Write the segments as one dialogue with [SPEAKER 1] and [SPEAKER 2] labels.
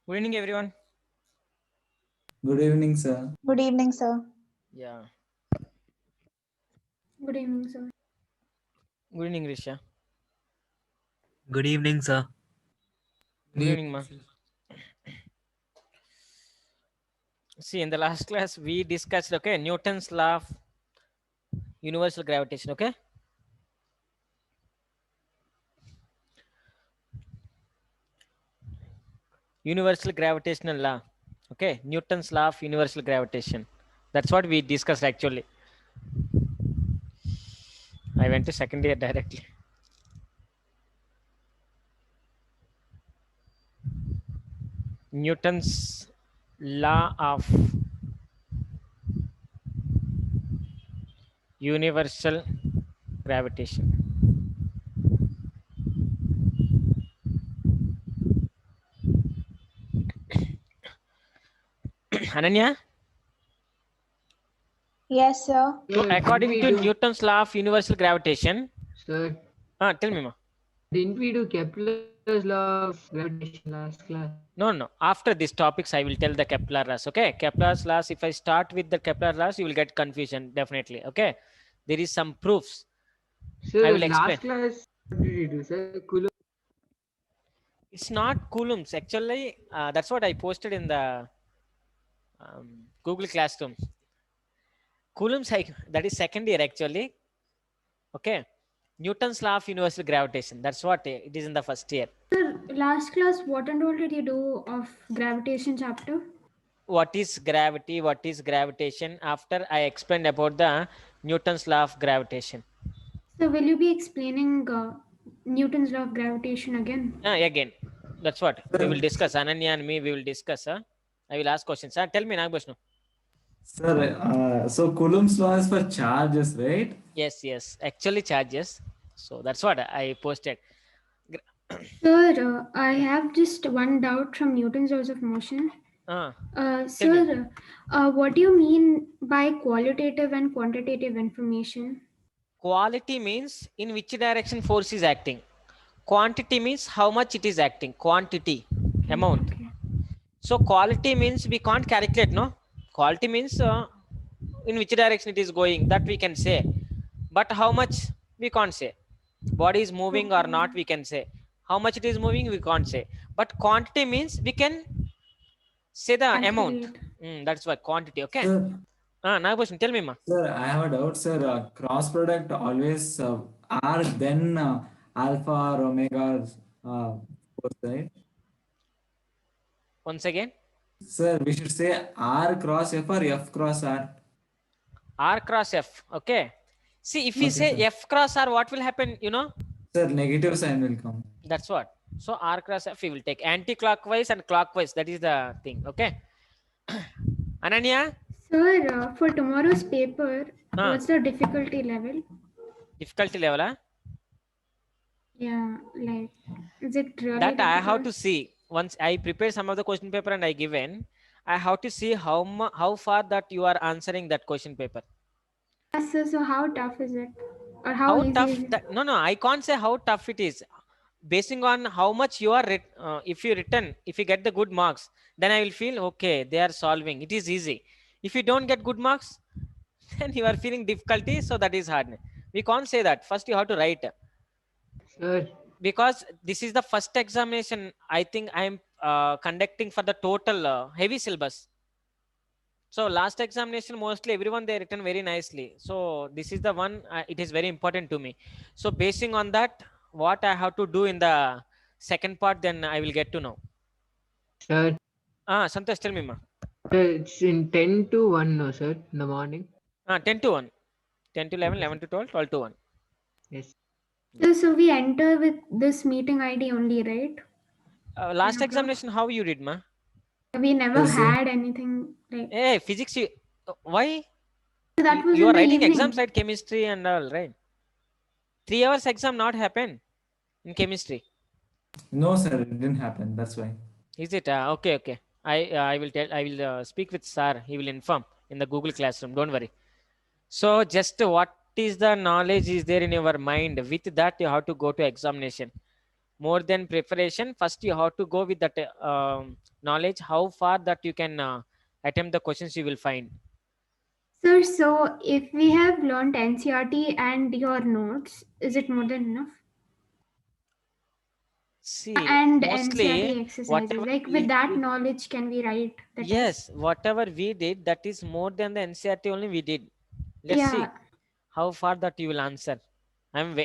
[SPEAKER 1] Good evening, everyone.
[SPEAKER 2] Good evening, sir.
[SPEAKER 3] Good evening, sir.
[SPEAKER 1] Yeah.
[SPEAKER 4] Good evening, sir.
[SPEAKER 1] Good evening, Risha.
[SPEAKER 5] Good evening, sir.
[SPEAKER 1] Good evening, ma. See, in the last class, we discussed, Newton's law of universal gravitation, Universal gravitational law, Newton's law of universal gravitation. That's what we discussed actually. I went to second year directly. Newton's law of universal gravitation. Ananya,
[SPEAKER 3] Yes, sir.
[SPEAKER 1] so
[SPEAKER 6] Sir,
[SPEAKER 1] according to Newton's law of universal gravitation,
[SPEAKER 6] sir,
[SPEAKER 1] tell me, ma.
[SPEAKER 6] didn't we do Kepler's law of gravitation last class?
[SPEAKER 1] No. After these topics, I will tell the Kepler laws. Okay, Kepler's laws. If I start with the Kepler laws, you will get confusion definitely. Okay, there is some proofs.
[SPEAKER 6] Sir,
[SPEAKER 1] I will explain.
[SPEAKER 6] last class, what did you do, sir? Coulomb.
[SPEAKER 1] It's not coulombs actually. That's what I posted in the Google Classroom. Coulombs, that is second year actually. Okay, Newton's law of universal gravitation. That's what it is in the first year.
[SPEAKER 4] Sir, last class, what and all did you do of gravitation chapter?
[SPEAKER 1] What is gravity? What is gravitation? After I explained about the Newton's law of gravitation.
[SPEAKER 4] So, will you be explaining Newton's law of gravitation again?
[SPEAKER 1] Again, that's what we will discuss. Ananya and me, we will discuss. I will ask questions. Tell me, Nagbashnu.
[SPEAKER 2] Sir, so Coulomb's law is for charges, right?
[SPEAKER 1] Yes. Actually, charges. So that's what I posted.
[SPEAKER 4] Sir, I have just one doubt from Newton's laws of motion. Sir, what do you mean by qualitative and quantitative information?
[SPEAKER 1] Quality means in which direction force is acting. Quantity means how much it is acting. Quantity, amount.
[SPEAKER 4] Okay.
[SPEAKER 1] So quality means we can't calculate, no? Quality means in which direction it is going, that we can say. But how much, we can't say. Body is moving or not, we can say. How much it is moving, we can't say. But quantity means we can say the amount. That's why quantity, okay?
[SPEAKER 2] Sir,
[SPEAKER 1] Nagbhushan, tell me, ma.
[SPEAKER 2] sir, I have a doubt, sir. Cross product always R then alpha or omega force, right?
[SPEAKER 1] Once again.
[SPEAKER 2] Sir, we should say R cross F or F cross R.
[SPEAKER 1] R cross F, okay. See, if we say
[SPEAKER 2] sir.
[SPEAKER 1] F cross R, what will happen, you know?
[SPEAKER 2] Sir, negative sign will come.
[SPEAKER 1] That's what. So R cross F, we will take anti-clockwise and clockwise. That is the thing, okay? Ananya?
[SPEAKER 4] Sir, for tomorrow's paper, what's the difficulty level?
[SPEAKER 1] Difficulty level, huh?
[SPEAKER 4] Yeah, like, is it really
[SPEAKER 1] That I have
[SPEAKER 4] difficult?
[SPEAKER 1] to see. Once I prepare some of the question paper and I given, I have to see how far that you are answering that question paper.
[SPEAKER 4] Yes, sir, so how tough is it? Or how easy
[SPEAKER 1] tough
[SPEAKER 4] is it?
[SPEAKER 1] that, no, I can't say how tough it is. Basing on how much you are, if you get the good marks, then I will feel, okay, they are solving. It is easy. If you don't get good marks, then you are feeling difficulty. So that is hard. We can't say that. First you have to write.
[SPEAKER 6] Sir,
[SPEAKER 1] Because this is the first examination I think I am conducting for the total heavy syllabus. So last examination, mostly everyone they written very nicely. So this is the one, it is very important to me. So basing on that, what I have to do in the second part, then I will get to know.
[SPEAKER 6] sir,
[SPEAKER 1] Santosh, tell me, ma.
[SPEAKER 6] it's in 10 to 1, no, sir, in the morning.
[SPEAKER 1] 10 to 1. 10 to 11, 11 to 12, 12 to 1.
[SPEAKER 6] Yes.
[SPEAKER 4] So we enter with this meeting ID only, right?
[SPEAKER 1] Last
[SPEAKER 4] 10 o'clock?
[SPEAKER 1] examination, how you did, ma?
[SPEAKER 4] We never
[SPEAKER 2] Yes, sir.
[SPEAKER 4] had anything like.
[SPEAKER 1] Hey, physics, why?
[SPEAKER 4] So that was
[SPEAKER 1] You
[SPEAKER 4] in
[SPEAKER 1] are
[SPEAKER 4] the
[SPEAKER 1] writing
[SPEAKER 4] evening.
[SPEAKER 1] exams, right? Chemistry and all, right? 3 hours exam not happen in chemistry.
[SPEAKER 2] No, sir, it didn't happen. That's why.
[SPEAKER 1] Is it? Okay. I will speak with sir. He will inform in the Google Classroom. Don't worry. So just what is the knowledge is there in your mind? With that, you have to go to examination. more than preparation. First, you have to go with that knowledge, how far that you can attempt the questions you will find.
[SPEAKER 4] Sir, so if we have learned NCRT and your notes, is it more than enough?
[SPEAKER 1] See,
[SPEAKER 4] And
[SPEAKER 1] mostly
[SPEAKER 4] NCRT exercises,
[SPEAKER 1] whatever
[SPEAKER 4] like
[SPEAKER 1] we
[SPEAKER 4] with that
[SPEAKER 1] did,
[SPEAKER 4] knowledge, can we write the test?
[SPEAKER 1] yes, whatever we did, that is more than the NCRT only we did. Let's see
[SPEAKER 4] Yeah.
[SPEAKER 1] how far that you will answer.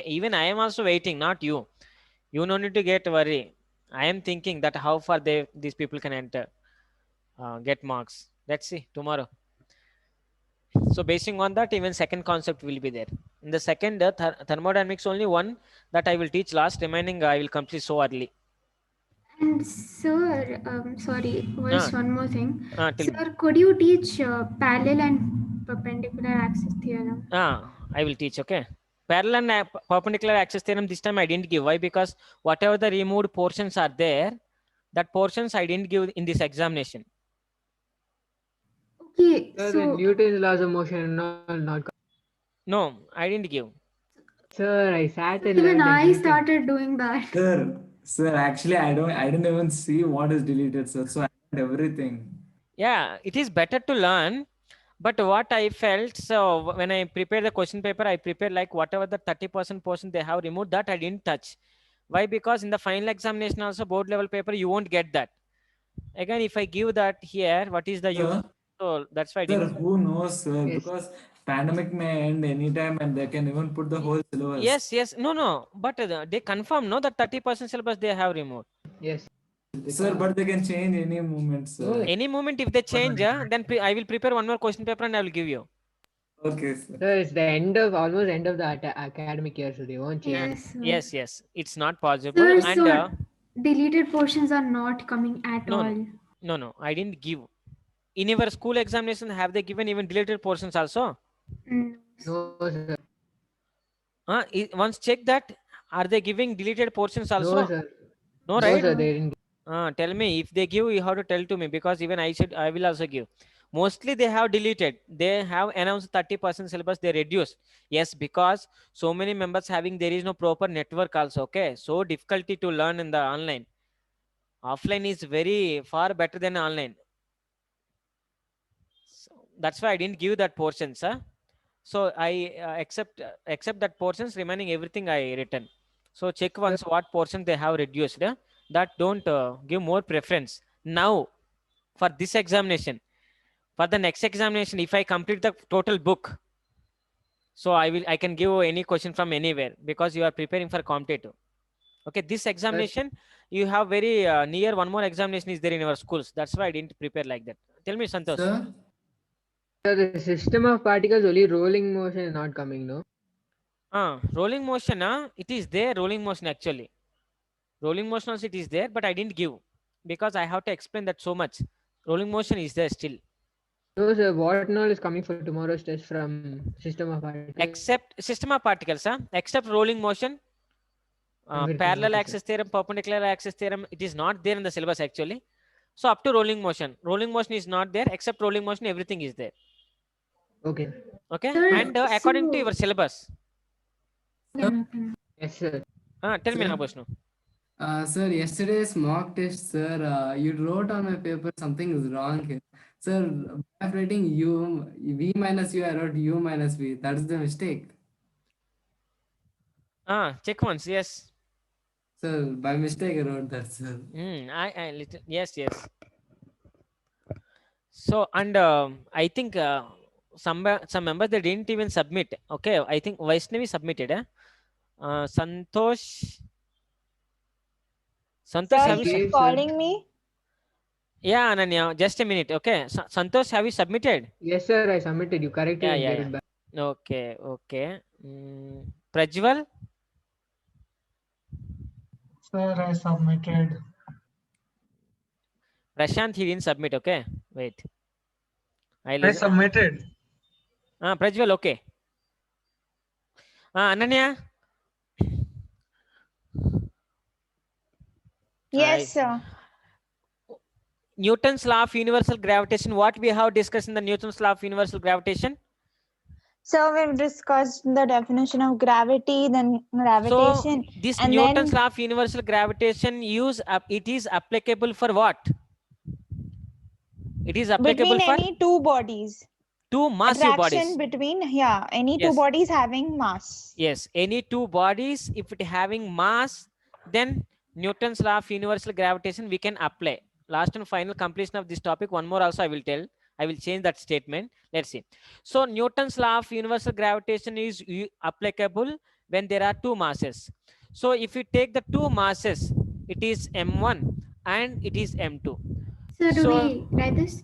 [SPEAKER 1] Even I am also waiting, not you. You no need to get worried. I am thinking that how far these people can enter, get marks. Let's see tomorrow. So basing on that, even second concept will be there. In the second thermodynamics, only one that I will teach last. Remaining I will complete so early.
[SPEAKER 4] And sir, sorry, was one more thing.
[SPEAKER 1] Tell me.
[SPEAKER 4] Sir, could you teach parallel and perpendicular axis theorem?
[SPEAKER 1] I will teach. Okay. Parallel and perpendicular axis theorem this time I didn't give. Why? Because whatever the removed portions are there, that portions I didn't give in this examination.
[SPEAKER 4] Okay,
[SPEAKER 6] Sir,
[SPEAKER 4] so
[SPEAKER 6] the Newton's laws of motion not.
[SPEAKER 1] No, I didn't give.
[SPEAKER 6] Sir, I sat and
[SPEAKER 4] even
[SPEAKER 6] learned the
[SPEAKER 4] I
[SPEAKER 6] Newton.
[SPEAKER 4] started doing that.
[SPEAKER 2] Sir, actually, I didn't even see what is deleted, sir. So I learned everything.
[SPEAKER 1] Yeah, it is better to learn. But what I felt, so when I prepared the question paper, I prepared like whatever the 30% portion they have removed, that I didn't touch. Why? Because in the final examination also, board level paper, you won't get that. Again, if I give that here, what is the use?
[SPEAKER 2] Sir,
[SPEAKER 1] So that's why I
[SPEAKER 2] sir,
[SPEAKER 1] didn't.
[SPEAKER 2] who knows, sir?
[SPEAKER 6] Yes.
[SPEAKER 2] Because pandemic may end anytime and they can even put the whole syllabus.
[SPEAKER 1] Yes. No. But they confirm, no, that 30% syllabus they have removed.
[SPEAKER 6] Yes.
[SPEAKER 2] Sir, but they can change any moment, sir.
[SPEAKER 6] No.
[SPEAKER 1] Any moment if they change, then I will prepare one more question paper and I will give you.
[SPEAKER 2] Okay, sir.
[SPEAKER 6] Sir, it's the almost end of the academic year, so they won't change.
[SPEAKER 4] Yes, sir.
[SPEAKER 1] Yes. It's not possible.
[SPEAKER 4] Sir,
[SPEAKER 1] And
[SPEAKER 4] so deleted portions are not coming at
[SPEAKER 1] No,
[SPEAKER 4] all.
[SPEAKER 1] no. I didn't give. In your school examination, have they given even deleted portions also?
[SPEAKER 4] Mm.
[SPEAKER 6] No, sir.
[SPEAKER 1] Once check that. Are they giving deleted portions also?
[SPEAKER 6] No, sir.
[SPEAKER 1] No,
[SPEAKER 6] No,
[SPEAKER 1] right?
[SPEAKER 6] sir, they didn't.
[SPEAKER 1] Tell me if they give, you have to tell to me, because even I will also give. Mostly they have deleted. They have announced 30% syllabus they reduced. Yes, because so many members having, there is no proper network also. Okay, so difficulty to learn in the online. Offline is very far better than online. So that's why I didn't give that portion, sir. So I accept that portions, remaining everything I written. So check once what portion they have reduced. That don't give more preference. Now for this examination, for the next examination, if I complete the total book, so I can give any question from anywhere, because you are preparing for competitive. Okay, this examination you have very near one more examination is there in our schools. That's why I didn't prepare like that. Tell me, Santosh.
[SPEAKER 2] Sir?
[SPEAKER 6] Sir, the system of particles only rolling motion is not coming, no?
[SPEAKER 1] Rolling motion, it is there, rolling motion actually. Rolling motion also it is there, but I didn't give because I have to explain that so much. Rolling motion is there still.
[SPEAKER 6] No, sir, what all is coming for tomorrow's test from system of particles?
[SPEAKER 1] Except system of particles, except rolling motion, parallel axis theorem, perpendicular axis theorem, it is not there in the syllabus actually. So up to rolling motion. Rolling motion is not there, except rolling motion, everything is there.
[SPEAKER 6] Okay.
[SPEAKER 1] Okay,
[SPEAKER 4] Sir,
[SPEAKER 1] and according to your syllabus.
[SPEAKER 6] Yes, sir.
[SPEAKER 1] Tell me now, Bhushnu.
[SPEAKER 7] Sir, yesterday's mock test, sir, you wrote on my paper something is wrong here. Sir, by writing V minus U, I wrote U minus V. That's the mistake.
[SPEAKER 1] Check once, yes.
[SPEAKER 7] Sir, by mistake I wrote that, sir.
[SPEAKER 1] Yes. So, and I think some members, they didn't even submit. Okay, I think Vaishnavi submitted. Santosh,
[SPEAKER 3] Sir,
[SPEAKER 1] have you?
[SPEAKER 3] he's calling me.
[SPEAKER 1] Yeah, Ananya, just a minute. Okay, Santosh, have you submitted?
[SPEAKER 6] Yes, sir, I submitted. You corrected and gave it back.
[SPEAKER 1] Okay. Prajwal?
[SPEAKER 8] Sir, I submitted.
[SPEAKER 1] Prashant, he didn't submit. Okay, wait.
[SPEAKER 8] I submitted.
[SPEAKER 1] Prajwal, okay. Ananya?
[SPEAKER 3] Yes, sir.
[SPEAKER 1] Newton's law of universal gravitation. What we have discussed in the Newton's law of universal gravitation?
[SPEAKER 3] So we've discussed the definition of gravity, then gravitation,
[SPEAKER 1] So this
[SPEAKER 3] and
[SPEAKER 1] Newton's
[SPEAKER 3] then
[SPEAKER 1] law of universal gravitation it is applicable for what? It is applicable
[SPEAKER 3] between
[SPEAKER 1] for
[SPEAKER 3] any two bodies.
[SPEAKER 1] two massive bodies.
[SPEAKER 3] Attraction between, any two
[SPEAKER 1] Yes.
[SPEAKER 3] bodies having mass.
[SPEAKER 1] Yes, any two bodies, if it having mass, then Newton's law of universal gravitation we can apply. Last and final completion of this topic, one more also I will tell. I will change that statement. Let's see. So Newton's law of universal gravitation is applicable when there are two masses. So if you take the two masses, it is M1 and it is M2.
[SPEAKER 4] Sir, do
[SPEAKER 1] So,
[SPEAKER 4] we write this?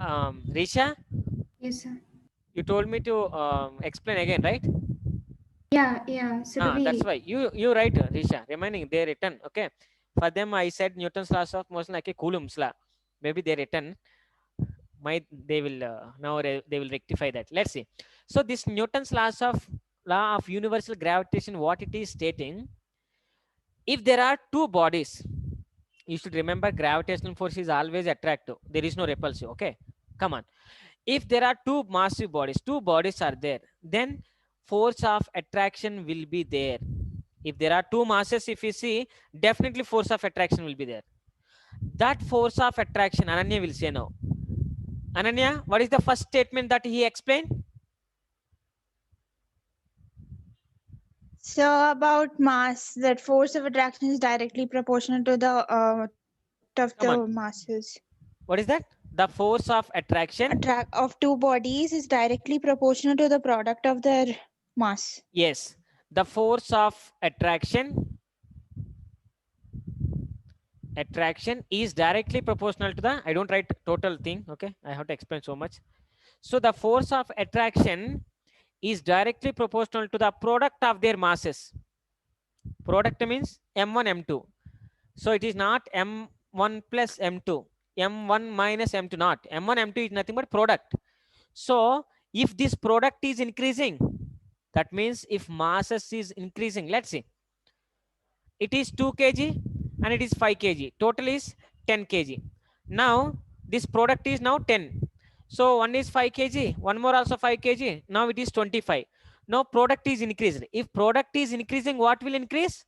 [SPEAKER 1] Risha,
[SPEAKER 4] Yes, sir.
[SPEAKER 1] you told me to explain again, right?
[SPEAKER 4] Yeah. So do we?
[SPEAKER 1] That's why you write, Risha, remaining they written. Okay, for them I said Newton's laws of motion like a Coulomb's law. Maybe they written. They will now they will rectify that. Let's see. So this Newton's law of universal gravitation, what it is stating, if there are two bodies, you should remember gravitational force is always attractive. There is no repulsive. Okay, come on. If there are two massive bodies, two bodies are there, then force of attraction will be there. If there are two masses, if you see, definitely force of attraction will be there. That force of attraction, Ananya will say now. Ananya, what is the first statement that he explained?
[SPEAKER 3] So about mass, that force of attraction is directly proportional to the of the masses.
[SPEAKER 1] What is that? The force of attraction
[SPEAKER 3] of two bodies is directly proportional to the product of their mass.
[SPEAKER 1] Yes, the force of attraction is directly proportional to the, I don't write total thing, okay, I have to explain so much. So the force of attraction is directly proportional to the product of their masses. Product means M1 M2. So it is not M1 plus M2, M1 minus M2, not M1 M2 is nothing but product. So if this product is increasing, that means if masses is increasing, let's see, it is 2 kg and it is 5 kg, total is 10 kg. Now this product is now 10. So one is 5 kg, one more also 5 kg. Now it is 25. Now product is increased. If product is increasing, what will increase?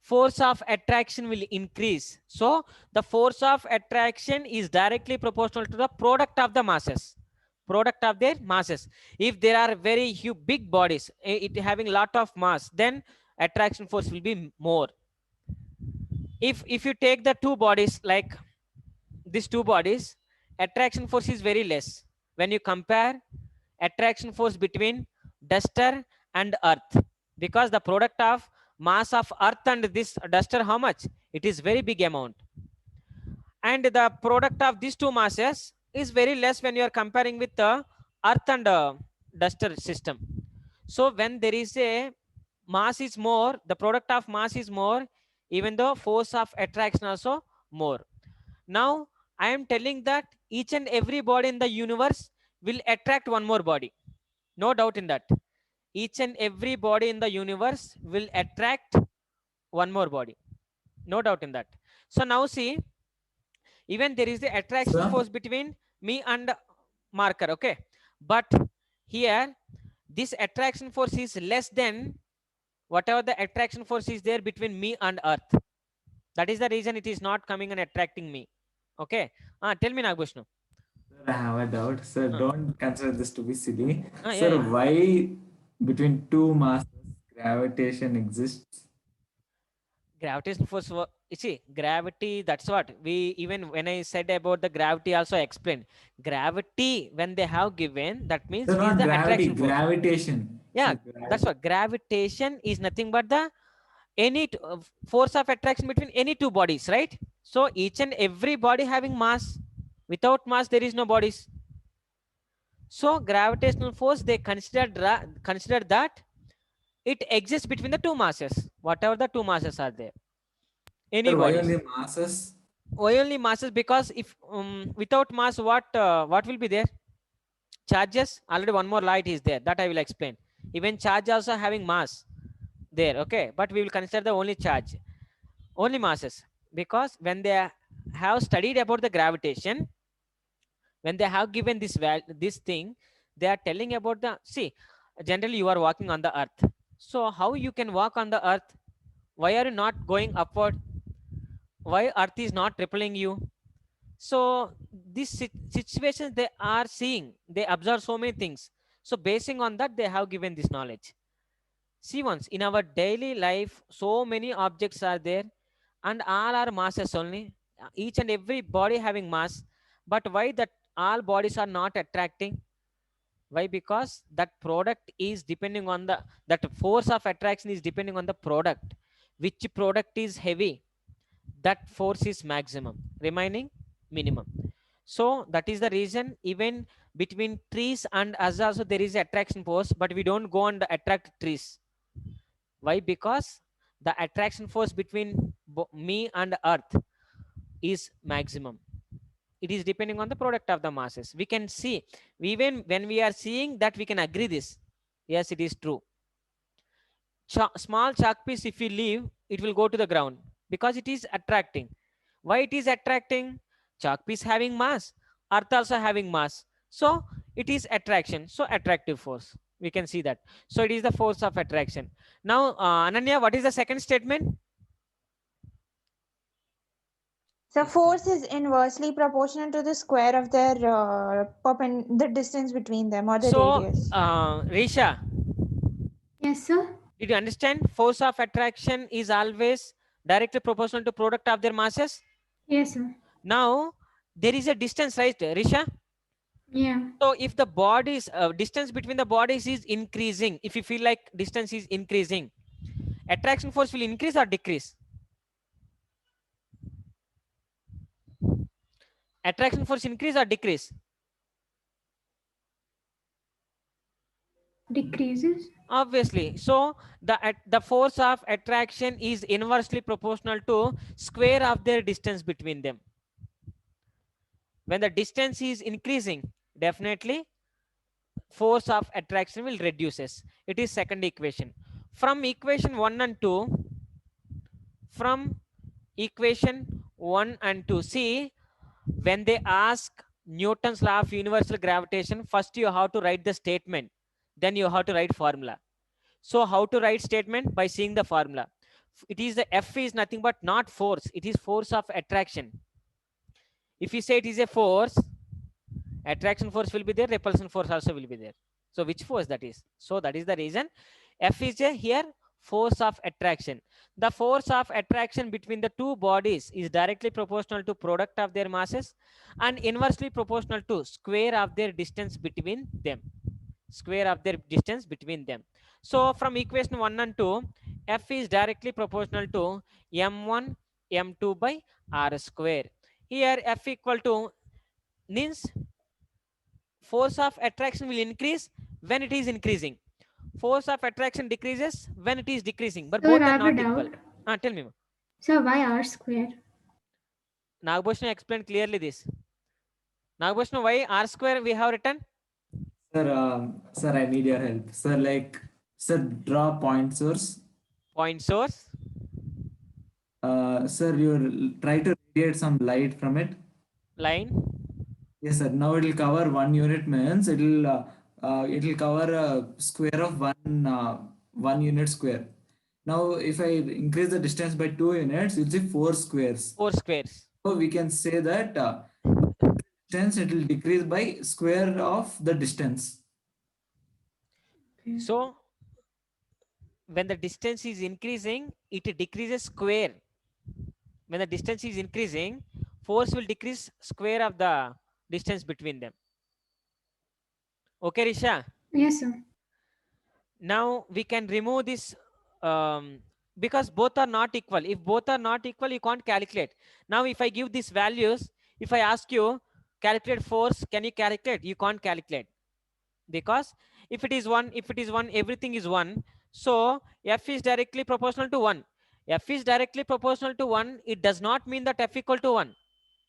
[SPEAKER 1] Force of attraction will increase. So the force of attraction is directly proportional to the product of the masses. Product of their masses. If there are very huge big bodies, it having lot of mass, then attraction force will be more. If you take the two bodies like these two bodies, attraction force is very less. When you compare attraction force between duster and earth, because the product of mass of earth and this duster, how much? It is very big amount. And the product of these two masses is very less when you are comparing with the earth and duster system. So when there is a mass is more, the product of mass is more, even though force of attraction also more. Now I am telling that each and every body in the universe will attract one more body. No doubt in that. Each and every body in the universe will attract one more body. No doubt in that. So now see, even there is the attraction force between me and marker, okay, but here this attraction force is less than whatever the attraction force is there between me and earth. That is the reason it is not coming and attracting me. Okay, tell me, Nagbhushnu.
[SPEAKER 2] I have a doubt, sir. Don't consider this to be silly.
[SPEAKER 1] Sir,
[SPEAKER 2] yeah. Why between two masses gravitation exists?
[SPEAKER 1] Gravitational force, you see, gravity, that's what we, even when I said about the gravity also explained. Gravity, when they have given, that means
[SPEAKER 2] Sir, not
[SPEAKER 1] the
[SPEAKER 2] gravity,
[SPEAKER 1] attraction force.
[SPEAKER 2] gravitation.
[SPEAKER 1] Yeah, that's what gravitation is, nothing but the any force of attraction between any two bodies, right? So each and every body having mass. Without mass, there is no bodies. So gravitational force, they consider that it exists between the two masses, whatever the two masses are there. Any
[SPEAKER 2] Sir, why
[SPEAKER 1] bodies.
[SPEAKER 2] only masses?
[SPEAKER 1] Why only masses? Because if without mass, what will be there? Charges. Already one more light is there, that I will explain. Even charge also having mass there, okay, but we will consider the only charge, only masses, because when they have studied about the gravitation, when they have given this thing, They are telling about the, see, generally you are walking on the earth. So how you can walk on the earth? Why are you not going upward? Why earth is not repelling you? So these situations they are seeing, they observe so many things. So basing on that, they have given this knowledge. See, once in our daily life, so many objects are there, and all are masses only. Each and every body having mass, but why that all bodies are not attracting? Why? Because that product is depending on the, that force of attraction is depending on the product. Which product is heavy, that force is maximum, remaining minimum. So that is the reason even between trees and us also there is attraction force, but we don't go and attract trees. Why? Because the attraction force between me and earth is maximum. It is depending on the product of the masses. We can see, even when we are seeing that, we can agree this. Yes, it is true. Small chalk piece, if we leave, it will go to the ground because it is attracting. Why it is attracting? Chalk piece having mass, earth also having mass. So it is attraction. So attractive force. We can see that. So it is the force of attraction. Now, Ananya, what is the second statement?
[SPEAKER 3] So force is inversely proportional to the square of their the distance between them, or the radius.
[SPEAKER 1] Risha.
[SPEAKER 4] Yes, sir.
[SPEAKER 1] Did you understand? Force of attraction is always directly proportional to product of their masses.
[SPEAKER 4] Yes, sir.
[SPEAKER 1] Now there is a distance, right, Risha?
[SPEAKER 4] Yeah.
[SPEAKER 1] So if the bodies, distance between the bodies is increasing, if you feel like distance is increasing, attraction force will increase or decrease? Attraction force increase or decrease?
[SPEAKER 4] Decreases.
[SPEAKER 1] Obviously. So the force of attraction is inversely proportional to square of their distance between them. When the distance is increasing, definitely force of attraction will reduces. It is second equation. From equation 1 and 2, from equation 1 and 2, see, when they ask Newton's law of universal gravitation, first you have to write the statement, then you have to write formula. So how to write statement? By seeing the formula. It is the F is nothing but not force, it is force of attraction. If you say it is a force, attraction force will be there, repulsion force also will be there. So which force that is? So that is the reason F is a here force of attraction. The force of attraction between the two bodies is directly proportional to product of their masses and inversely proportional to square of their distance between them. Square of their distance between them. So from equation 1 and 2, F is directly proportional to m1 m2 by r square. Here F equal to means force of attraction will increase when it is increasing. Force of attraction decreases when it is decreasing, but
[SPEAKER 4] Sir,
[SPEAKER 1] both
[SPEAKER 4] I
[SPEAKER 1] are
[SPEAKER 4] have a
[SPEAKER 1] not equal.
[SPEAKER 4] doubt.
[SPEAKER 1] Tell me.
[SPEAKER 4] Sir, why r square?
[SPEAKER 1] Nagbhushan explained clearly this. Nagbhushan, why r square we have written?
[SPEAKER 2] Sir, I need your help. Sir, like, sir, draw point source.
[SPEAKER 1] Point source.
[SPEAKER 2] Sir, you try to radiate some light from it.
[SPEAKER 1] Line.
[SPEAKER 2] Yes, sir. Now it will cover 1 unit means it will cover a square of 1 unit square. Now, if I increase the distance by 2 units, you'll see 4 squares.
[SPEAKER 1] 4 squares.
[SPEAKER 2] So we can say that distance it will decrease by square of the distance.
[SPEAKER 1] So when the distance is increasing, it decreases square. When the distance is increasing, force will decrease square of the distance between them. Okay, Risha?
[SPEAKER 4] Yes, sir.
[SPEAKER 1] Now we can remove this because both are not equal. If both are not equal, you can't calculate. Now if I give these values, if I ask you calculate force, can you calculate? You can't calculate, because if it is 1, everything is 1. So F is directly proportional to 1. F is directly proportional to 1. It does not mean that F equal to 1.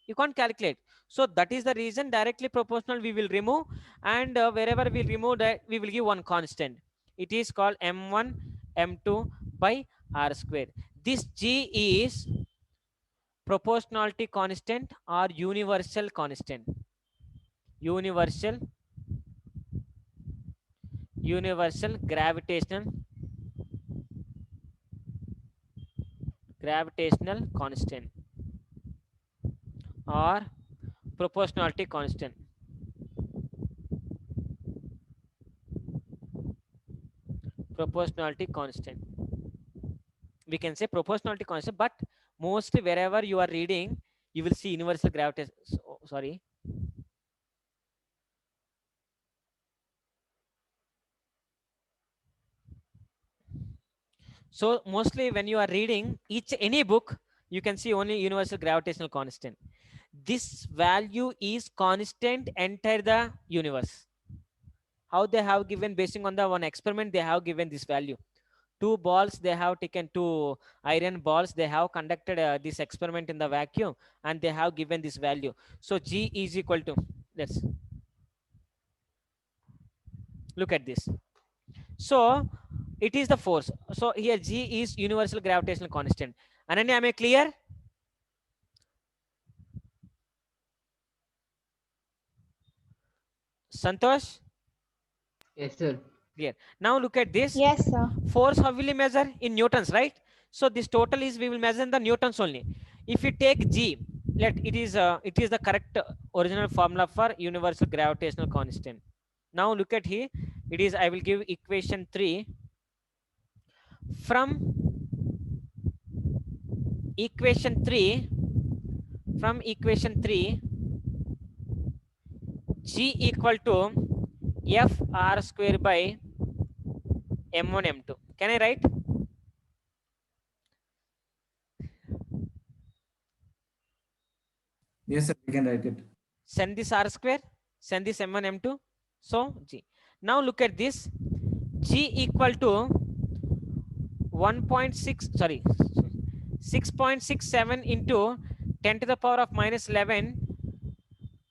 [SPEAKER 1] You can't calculate. So that is the reason directly proportional we will remove, and wherever we remove that, we will give one constant. It is called m1 m2 by r square. This G is proportionality constant or universal constant. Universal universal gravitational constant or proportionality constant. Proportionality constant. We can say proportionality constant, but mostly wherever you are reading, you will see universal gravitation. Sorry. So mostly when you are reading any book, you can see only universal gravitational constant. This value is constant entire the universe. How they have given, basing on the one experiment, they have given this value. Two balls, they have taken two iron balls, they have conducted this experiment in the vacuum, and they have given this value. So G is equal to, let's look at this. So it is the force. So here G is universal gravitational constant. Ananya, am I clear? Santosh?
[SPEAKER 6] Yes, sir.
[SPEAKER 1] Clear. Now look at this.
[SPEAKER 3] Yes, sir.
[SPEAKER 1] Force, how will we measure? In newtons, right? So this total is, we will measure in the newtons only. If you take G, it is the correct original formula for universal gravitational constant. Now look at here. It is, I will give equation 3. From equation 3, G equal to F R square by M1 M2. Can I write?
[SPEAKER 2] Yes, sir, we can write it.
[SPEAKER 1] Send this R square, send this M1 M2. So G. Now look at this. G equal to 1.6, sorry, 6.67 into 10 to the power of minus 11.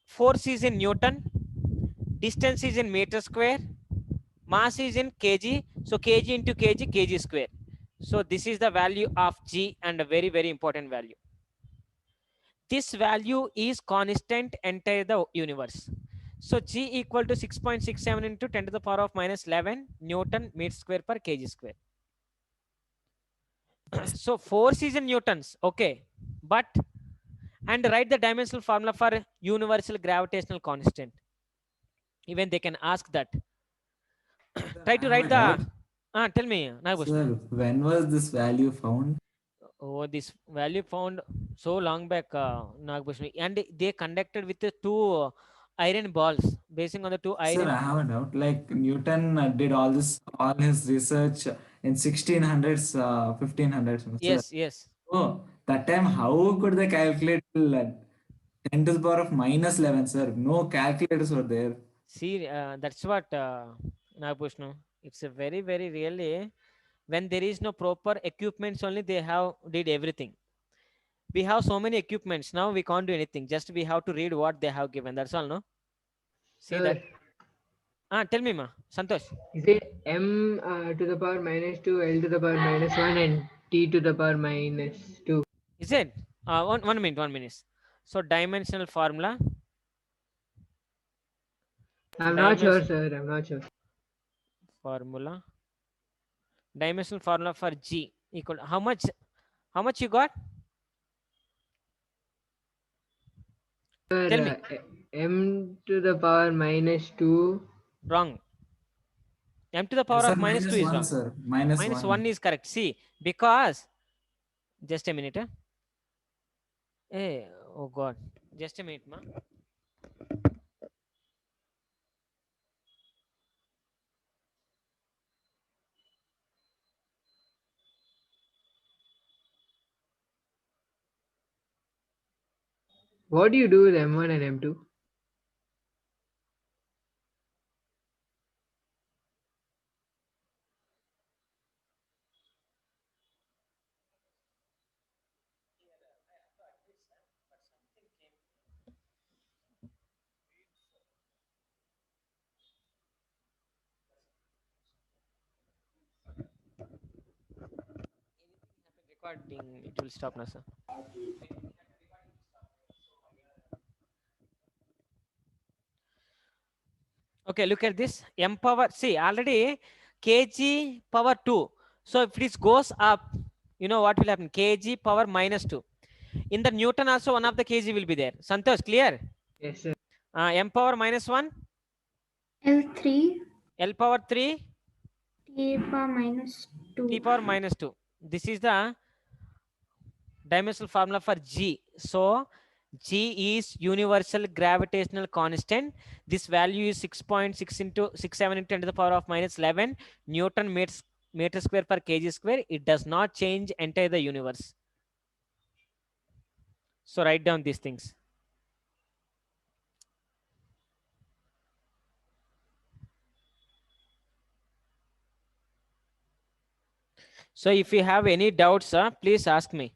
[SPEAKER 1] Force is in Newton, distance is in meter square, mass is in kg. So kg into kg, kg square. So this is the value of G, and a very, very important value. This value is constant entire the universe. So G equal to 6.67 into 10 to the power of minus 11 Newton meter square per kg square. So force is in newtons, okay, but, and write the dimensional formula for universal gravitational constant. Even they can ask that. Try to write the, tell me, Nagbhushan.
[SPEAKER 2] Sir, when was this value found?
[SPEAKER 1] Oh, this value found so long back, Nagbhushan, and they conducted with the two iron balls, basing on the two iron.
[SPEAKER 2] Sir, I have a doubt. Like Newton did all his research in 1600s, 1500s. Sir.
[SPEAKER 1] Yes, yes.
[SPEAKER 2] Oh, that time, how could they calculate 10 to the power of minus 11, sir? No calculators were there.
[SPEAKER 1] See, that's what, Nagbhushan. It's a very, very really, when there is no proper equipments only, they have did everything. We have so many equipments now, we can't do anything. Just we have to read what they have given. That's all, no? See
[SPEAKER 6] Sir,
[SPEAKER 1] that. Tell me, ma, Santosh.
[SPEAKER 6] is it m to the power minus 2, L to the power minus 1, and T to the power minus 2?
[SPEAKER 1] Is it? One minute. So dimensional formula.
[SPEAKER 6] I'm not sure, sir. I'm not sure.
[SPEAKER 1] Formula. Dimensional formula for G equal, how much you got?
[SPEAKER 6] Sir,
[SPEAKER 1] Tell me.
[SPEAKER 6] m to the power minus 2.
[SPEAKER 1] Wrong. M to the power
[SPEAKER 2] Sir,
[SPEAKER 1] of minus 2 is
[SPEAKER 2] 1,
[SPEAKER 1] wrong.
[SPEAKER 2] sir. Minus
[SPEAKER 1] 1 is correct. See, because, just a minute. Hey, oh God. Just a minute, ma.
[SPEAKER 6] What do you do with M1 and M2?
[SPEAKER 1] Recording, it will stop now, sir. Okay. Okay, look at this. M power, see already kg power 2. So if this goes up, you know what will happen? Kg power minus 2. In the Newton also one of the kg will be there. Santosh, clear?
[SPEAKER 6] Yes, sir.
[SPEAKER 1] M power minus 1.
[SPEAKER 4] L3.
[SPEAKER 1] L power 3.
[SPEAKER 4] T power minus 2.
[SPEAKER 1] T power minus 2. This is the dimensional formula for G. So G is universal gravitational constant. This value is 6.6 into 67 into 10 to the power of minus 11 Newton meter square per kg square. It does not change entire the universe. So write down these things. So if you have any doubts, please ask me.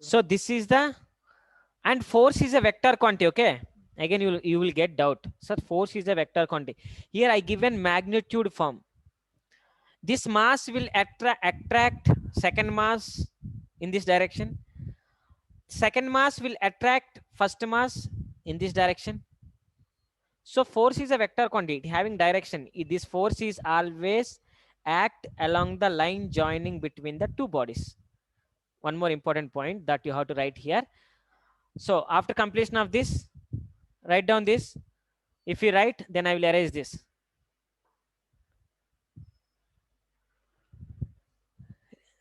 [SPEAKER 1] So this is the, and force is a vector quantity. Okay, again you will get doubt. So force is a vector quantity. Here I given magnitude form. This mass will attract second mass in this direction. Second mass will attract first mass in this direction. So force is a vector quantity having direction. This force is always act along the line joining between the two bodies. One more important point that you have to write here. So after completion of this, write down this. If you write, then I will erase this.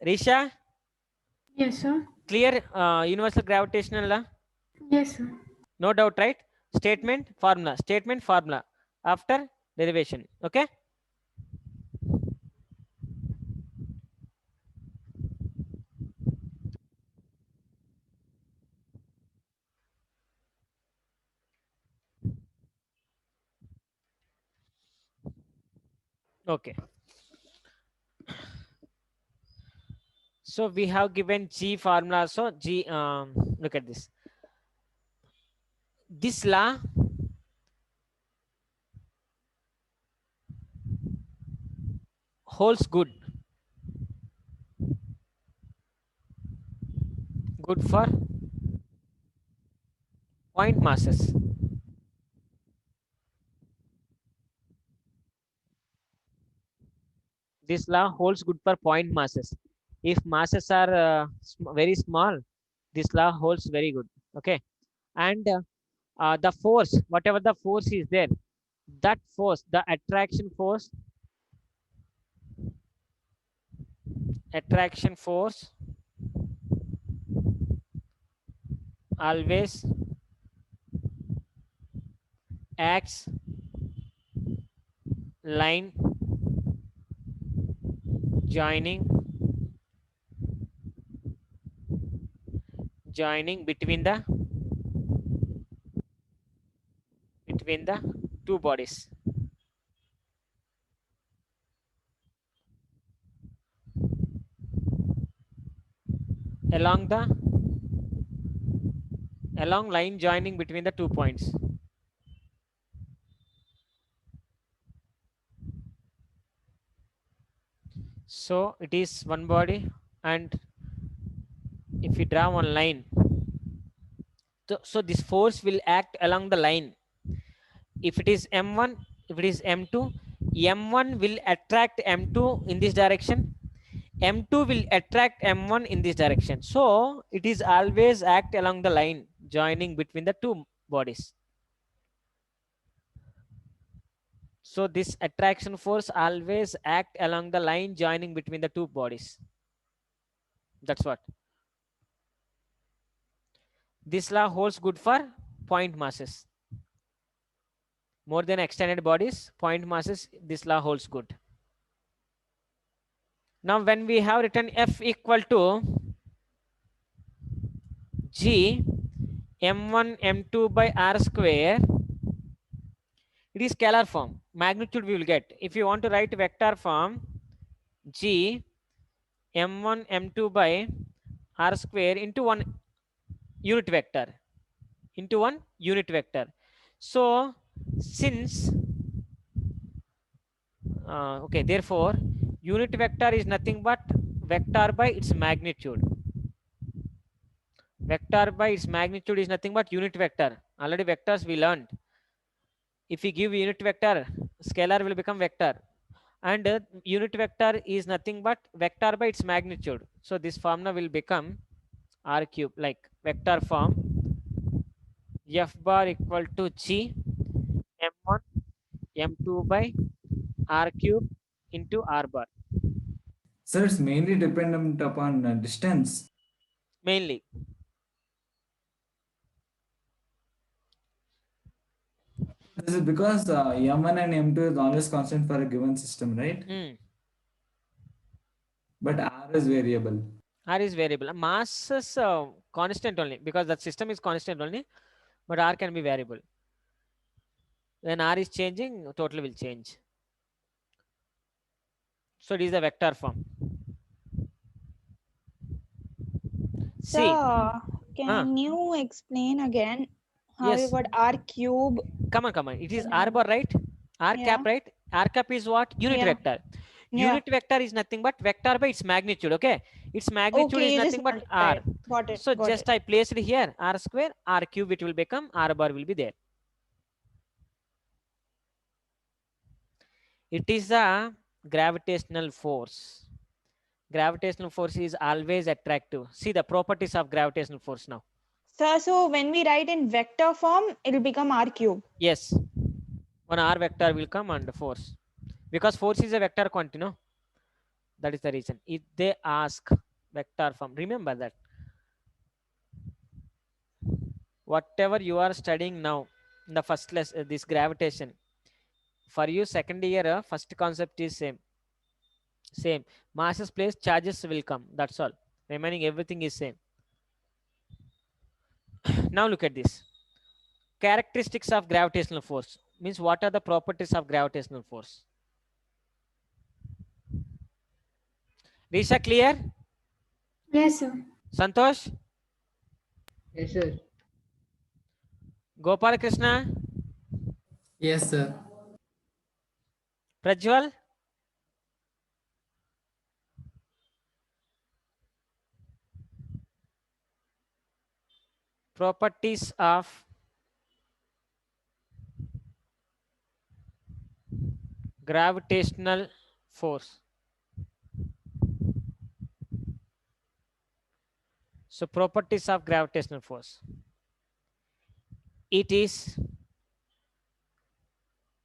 [SPEAKER 1] Risha?
[SPEAKER 4] Yes, sir.
[SPEAKER 1] Clear universal gravitational law?
[SPEAKER 4] Yes, sir.
[SPEAKER 1] No doubt, right? Statement, formula after derivation. Okay. Okay. So we have given G formula. So G, look at this. This law holds good. Good for point masses. This law holds good for point masses. If masses are very small, this law holds very good. Okay. And the force, whatever the force is there, that force, the attraction force always acts line joining between the two bodies. Along line joining between the 2 points. So it is one body, and if we draw one line, so this force will act along the line. If it is M1, if it is M2, M1 will attract M2 in this direction. M2 will attract M1 in this direction. So it is always act along the line joining between the two bodies. So this attraction force always act along the line joining between the two bodies. That's what. This law holds good for point masses. More than extended bodies, point masses, this law holds good. Now when we have written F equal to G M1 M2 by R square, it is scalar form. Magnitude we will get. If you want to write vector form, G M1 M2 by R square into one unit vector. So since okay, therefore unit vector is nothing but vector by its magnitude. Vector by its magnitude is nothing but unit vector. Already vectors we learned. If we give unit vector, scalar will become vector. And unit vector is nothing but vector by its magnitude. So this formula will become r cube, like vector form f bar equal to g m1 m2 by r cube into r bar.
[SPEAKER 2] Sir, it's mainly dependent upon distance.
[SPEAKER 1] Mainly.
[SPEAKER 2] This is because m1 and m2 is always constant for a given system, right? But r is variable.
[SPEAKER 1] R is variable. Mass is constant only because that system is constant only, but R can be variable. When R is changing, total will change. So it is a vector form.
[SPEAKER 3] So, can you explain again how you got r cube?
[SPEAKER 1] Come on. It is r bar, right? R cap, right? R cap is what? Unit vector. Unit vector is nothing but vector by its magnitude. Okay, its magnitude is nothing but r.
[SPEAKER 3] Got it.
[SPEAKER 1] So just I placed it here, r square, r cube. It will become r bar will be there. It is a gravitational force. Gravitational force is always attractive. See the properties of gravitational force now.
[SPEAKER 3] So when we write in vector form, it will become r cube.
[SPEAKER 1] Yes, one r vector will come under force, because force is a vector quantity, no? That is the reason. If they ask vector form, remember that whatever you are studying now in the first lesson, this gravitation, for you second year, first concept is same. Masses place, charges will come. That's all. Remaining everything is same. Now look at this. Characteristics of gravitational force means what are the properties of gravitational force? Risha, clear?
[SPEAKER 4] Yes, sir.
[SPEAKER 1] Santosh?
[SPEAKER 6] Yes, sir.
[SPEAKER 1] Gopal Krishna?
[SPEAKER 7] Yes, sir.
[SPEAKER 1] Prajwal? Properties of gravitational force. So properties of gravitational force. It is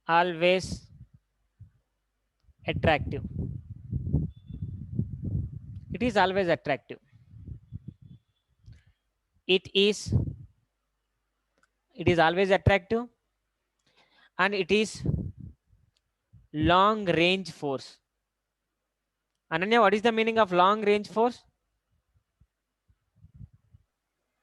[SPEAKER 1] always attractive. It is always attractive. It is always attractive, and it is long range force. Ananya, what is the meaning of long range force?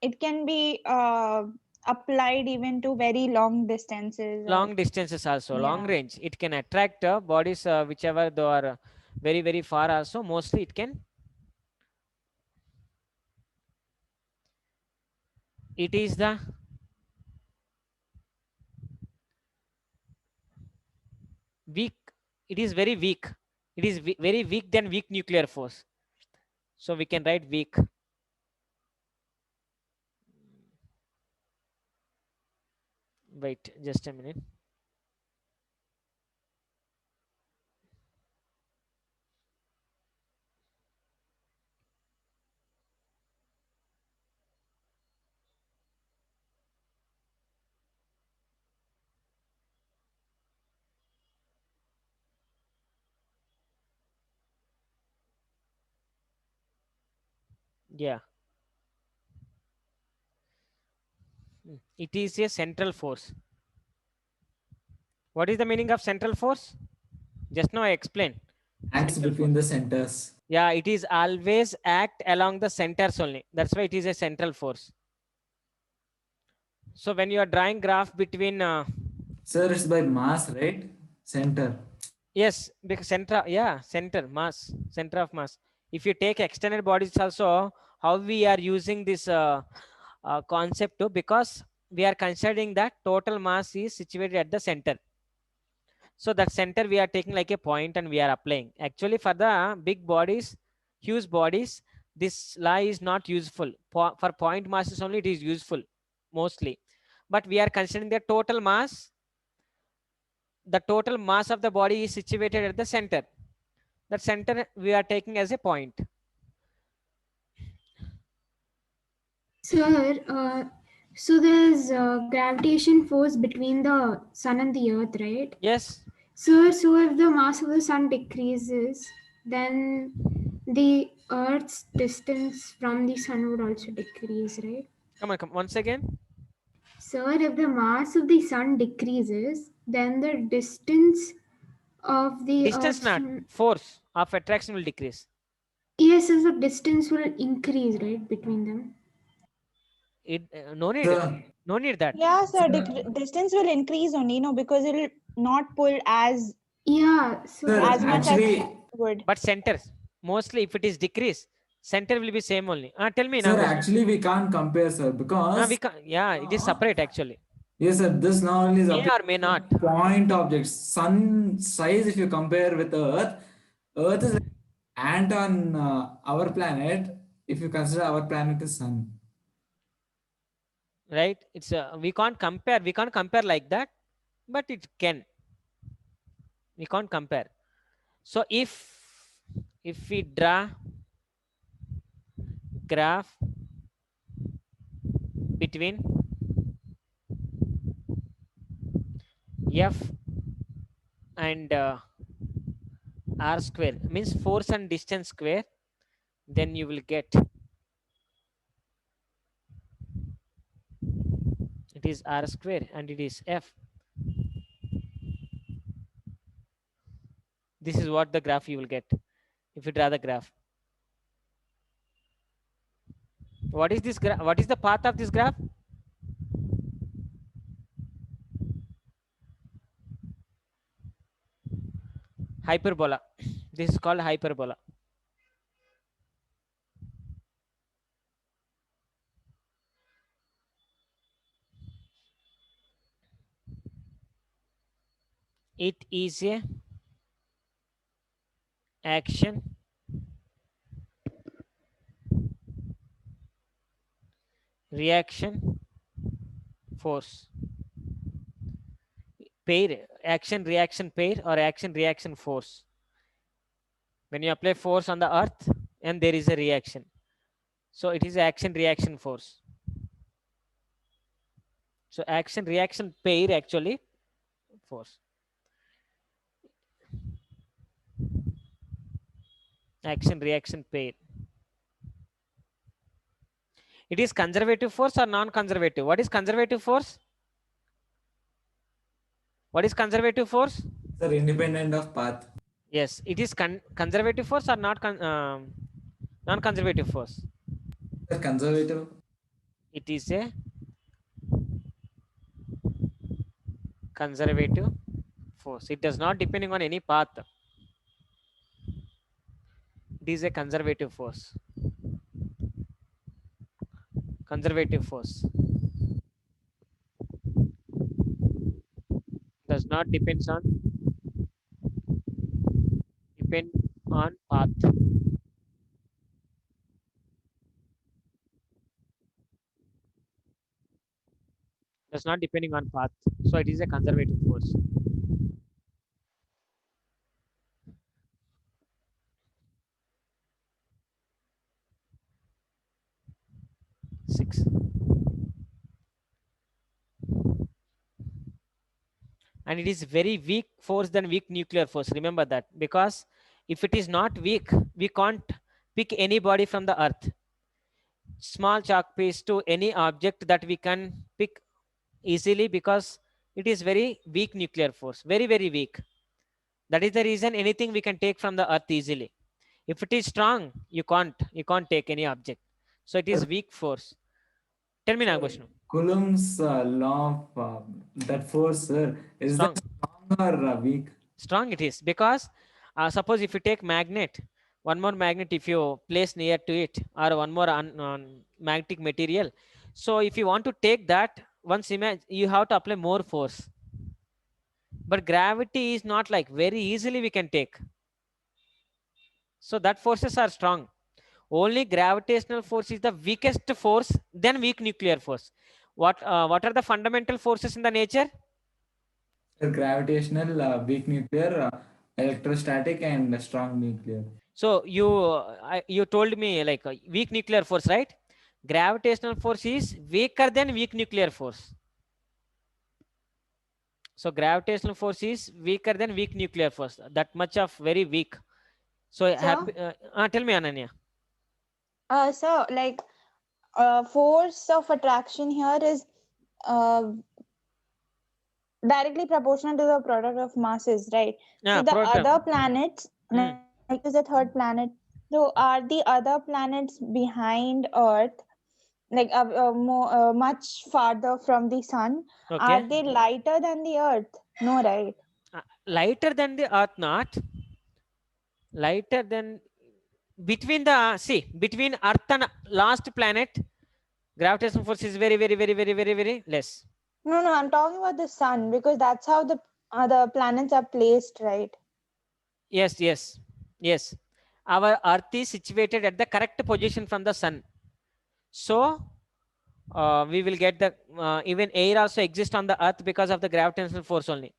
[SPEAKER 3] It can be applied even to very long distances.
[SPEAKER 1] Long distances also, long range. It can attract bodies whichever they are very, very far also. Mostly it can. It is the weak. It is very weak. It is very weak than weak nuclear force. So we can write weak. Wait, just a minute. Yeah. It is a central force. What is the meaning of central force? Just now I explained.
[SPEAKER 2] Acts between the centers.
[SPEAKER 1] Yeah, it is always act along the centers only. That's why it is a central force. So when you are drawing graph between
[SPEAKER 2] Sir, it's by mass, right? Center.
[SPEAKER 1] Yes, because center, yeah, center, mass, center of mass. If you take extended bodies also, how we are using this concept too, because we are considering that total mass is situated at the center. So that center we are taking like a point and we are applying. Actually for the big bodies, huge bodies, this law is not useful. For point masses only it is useful mostly. But we are considering the total mass. The total mass of the body is situated at the center. That center we are taking as a point.
[SPEAKER 4] Sir, so there's gravitation force between the sun and the earth, right?
[SPEAKER 1] Yes.
[SPEAKER 4] Sir, so if the mass of the sun decreases, then the earth's distance from the sun would also decrease, right?
[SPEAKER 1] Come on, once again.
[SPEAKER 4] Sir, if the mass of the sun decreases, then the distance of the
[SPEAKER 1] distance not force of attraction will decrease.
[SPEAKER 4] Yes, so the distance will increase, right, between them.
[SPEAKER 1] It no need that.
[SPEAKER 3] Yeah, sir, distance will increase only, no, because it will not pull as
[SPEAKER 4] so
[SPEAKER 3] as much
[SPEAKER 2] actually,
[SPEAKER 3] as would.
[SPEAKER 1] But centers mostly if it is decrease, center will be same only. Tell me
[SPEAKER 2] sir,
[SPEAKER 1] now.
[SPEAKER 2] actually we can't compare, sir, because
[SPEAKER 1] we can, yeah, it is separate actually.
[SPEAKER 2] Yes, sir. This now is
[SPEAKER 1] may or may not
[SPEAKER 2] point objects. Sun size, if you compare with Earth, Earth is like ant on our planet. If you consider our planet is sun,
[SPEAKER 1] right? It's we can't compare. We can't compare like that, but it can. We can't compare. So if we draw graph between F and R square, means force and distance square, then you will get it is R square and it is F. This is what the graph you will get if you draw the graph. What is this graph? What is the path of this graph? Hyperbola. This is called hyperbola. It is a action reaction force pair, action reaction pair or action reaction force. When you apply force on the earth and there is a reaction, so it is action reaction force. So action reaction pair actually force. Action reaction pair. It is conservative force or non-conservative? What is conservative force? What is conservative force?
[SPEAKER 2] Sir, independent of path.
[SPEAKER 1] Yes, it is conservative force or not non-conservative force?
[SPEAKER 2] Sir, conservative.
[SPEAKER 1] It is a conservative force. It does not depending on any path. It is a conservative force. Conservative force does not depend on path. Does not depending on path. So it is a conservative force. Six. And it is very weak force than weak nuclear force. Remember that, because if it is not weak, we can't pick anybody from the earth. Small chalk piece to any object that we can pick easily, because it is very weak nuclear force, very, very weak. That is the reason anything we can take from the earth easily. If it is strong, you can't take any object. So it is weak force. Tell me, Nagbhushan.
[SPEAKER 2] Coulomb's law of that force, sir, is
[SPEAKER 1] strong.
[SPEAKER 2] That strong or weak?
[SPEAKER 1] Strong it is, because suppose if you take magnet, one more magnet if you place near to it, or one more magnetic material, so if you want to take that, once imagine you have to apply more force. But gravity is not like very easily we can take. So that forces are strong. Only gravitational force is the weakest force, then weak nuclear force. What are the fundamental forces in the nature?
[SPEAKER 2] Gravitational, weak nuclear, electrostatic, and strong nuclear.
[SPEAKER 1] So you told me like weak nuclear force, right? Gravitational force is weaker than weak nuclear force. So gravitational force is weaker than weak nuclear force. That much of very weak. So tell me, Ananya.
[SPEAKER 3] So like force of attraction here is directly proportional to the product of masses, right?
[SPEAKER 1] Yeah,
[SPEAKER 3] so the other planets, like is the third planet. So are the other planets behind Earth, like much farther from the sun?
[SPEAKER 1] Okay.
[SPEAKER 3] Are they lighter than the Earth? No, right?
[SPEAKER 1] Lighter than the Earth, not lighter than between the between Earth and last planet, gravitational force is very less.
[SPEAKER 3] No, I'm talking about the sun, because that's how the planets are placed, right?
[SPEAKER 1] Yes. Our Earth is situated at the correct position from the sun. So we will get the even air also exists on the Earth because of the gravitational force only.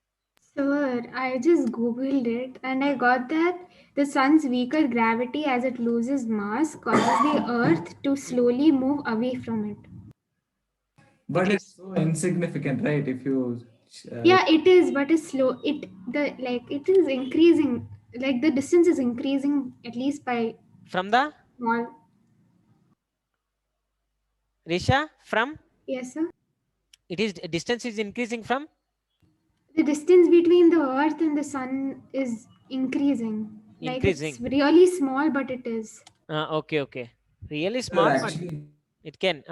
[SPEAKER 4] Sir, I just googled it and I got that the sun's weaker gravity as it loses mass causes the earth to slowly move away from it.
[SPEAKER 2] But it's so insignificant, right? If you
[SPEAKER 4] yeah, it is, but it's slow. It is increasing. Like the distance is increasing at least by
[SPEAKER 1] from the
[SPEAKER 4] small.
[SPEAKER 1] Risha, from?
[SPEAKER 4] Yes, sir.
[SPEAKER 1] It is distance is increasing from?
[SPEAKER 4] The distance between the earth and the sun is increasing. Like it's really small, but it is.
[SPEAKER 1] Okay. Really small,
[SPEAKER 2] actually,
[SPEAKER 1] it can.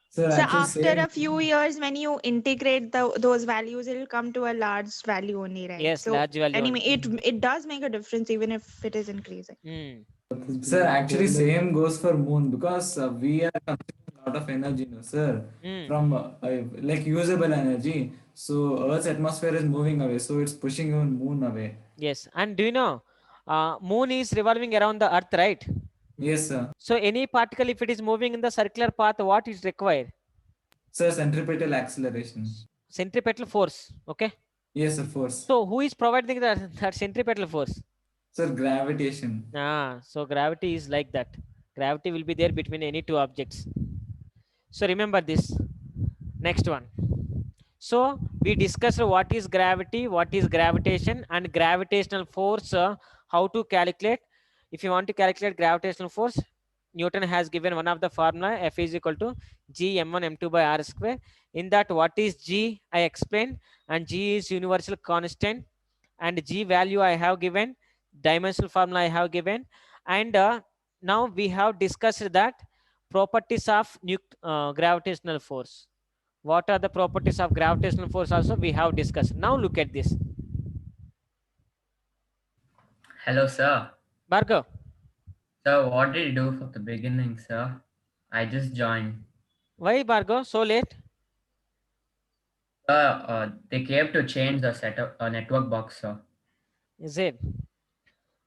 [SPEAKER 3] So after a few years, when you integrate those values, it will come to a large value only, right?
[SPEAKER 1] Yes,
[SPEAKER 3] so
[SPEAKER 1] large value.
[SPEAKER 3] Anyway, it does make a difference even if it is increasing.
[SPEAKER 2] Sir, actually same goes for moon, because we are consuming a lot of energy, no, sir, from like usable energy. So Earth's atmosphere is moving away, so it's pushing even moon away.
[SPEAKER 1] Yes, and do you know, moon is revolving around the Earth, right?
[SPEAKER 2] Yes, sir.
[SPEAKER 1] So any particle, if it is moving in the circular path, what is required?
[SPEAKER 2] Sir, centripetal acceleration.
[SPEAKER 1] Centripetal force. Okay.
[SPEAKER 2] Yes, sir, force.
[SPEAKER 1] So who is providing that centripetal force?
[SPEAKER 2] Sir, gravitation.
[SPEAKER 1] So gravity is like that. Gravity will be there between any two objects. So remember this. Next one. So we discussed what is gravity, what is gravitation, and gravitational force, how to calculate. If you want to calculate gravitational force, Newton has given one of the formula, F is equal to G m1 m2 by r square. In that, what is G I explained, and G is universal constant, and G value I have given, dimensional formula I have given, and now we have discussed that properties of gravitational force. What are the properties of gravitational force also we have discussed. Now look at this.
[SPEAKER 9] Hello, sir.
[SPEAKER 1] Bhargav.
[SPEAKER 9] Sir, what did you do for the beginning, sir? I just joined.
[SPEAKER 1] Why, Bhargav, so late?
[SPEAKER 9] They came to change the setup network box, sir.
[SPEAKER 1] Is it?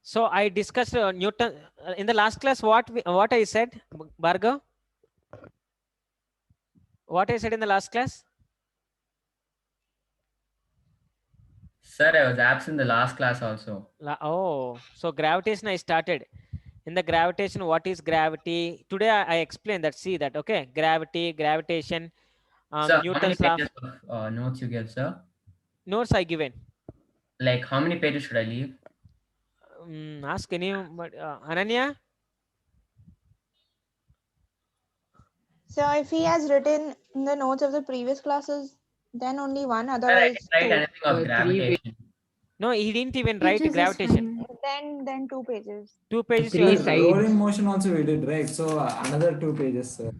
[SPEAKER 1] So I discussed Newton in the last class. What I said, Bhargav? What I said in the last class?
[SPEAKER 9] Sir, I was absent the last class also.
[SPEAKER 1] So gravitation I started. In the gravitation, what is gravity? Today I explained that. See that, okay? Gravity, gravitation,
[SPEAKER 9] sir,
[SPEAKER 1] Newton's
[SPEAKER 9] how
[SPEAKER 1] law.
[SPEAKER 9] many pages of notes you give, sir?
[SPEAKER 1] Notes I given.
[SPEAKER 9] Like how many pages should I leave?
[SPEAKER 1] Ask any, Ananya?
[SPEAKER 3] So if he has written in the notes of the previous classes, then only one,
[SPEAKER 9] Sir,
[SPEAKER 3] otherwise
[SPEAKER 9] I didn't write anything of gravitation.
[SPEAKER 1] No, he didn't even write gravitation.
[SPEAKER 3] Then 2 pages.
[SPEAKER 1] 2 pages.
[SPEAKER 2] Rolling motion also we did, right? So another 2 pages, sir.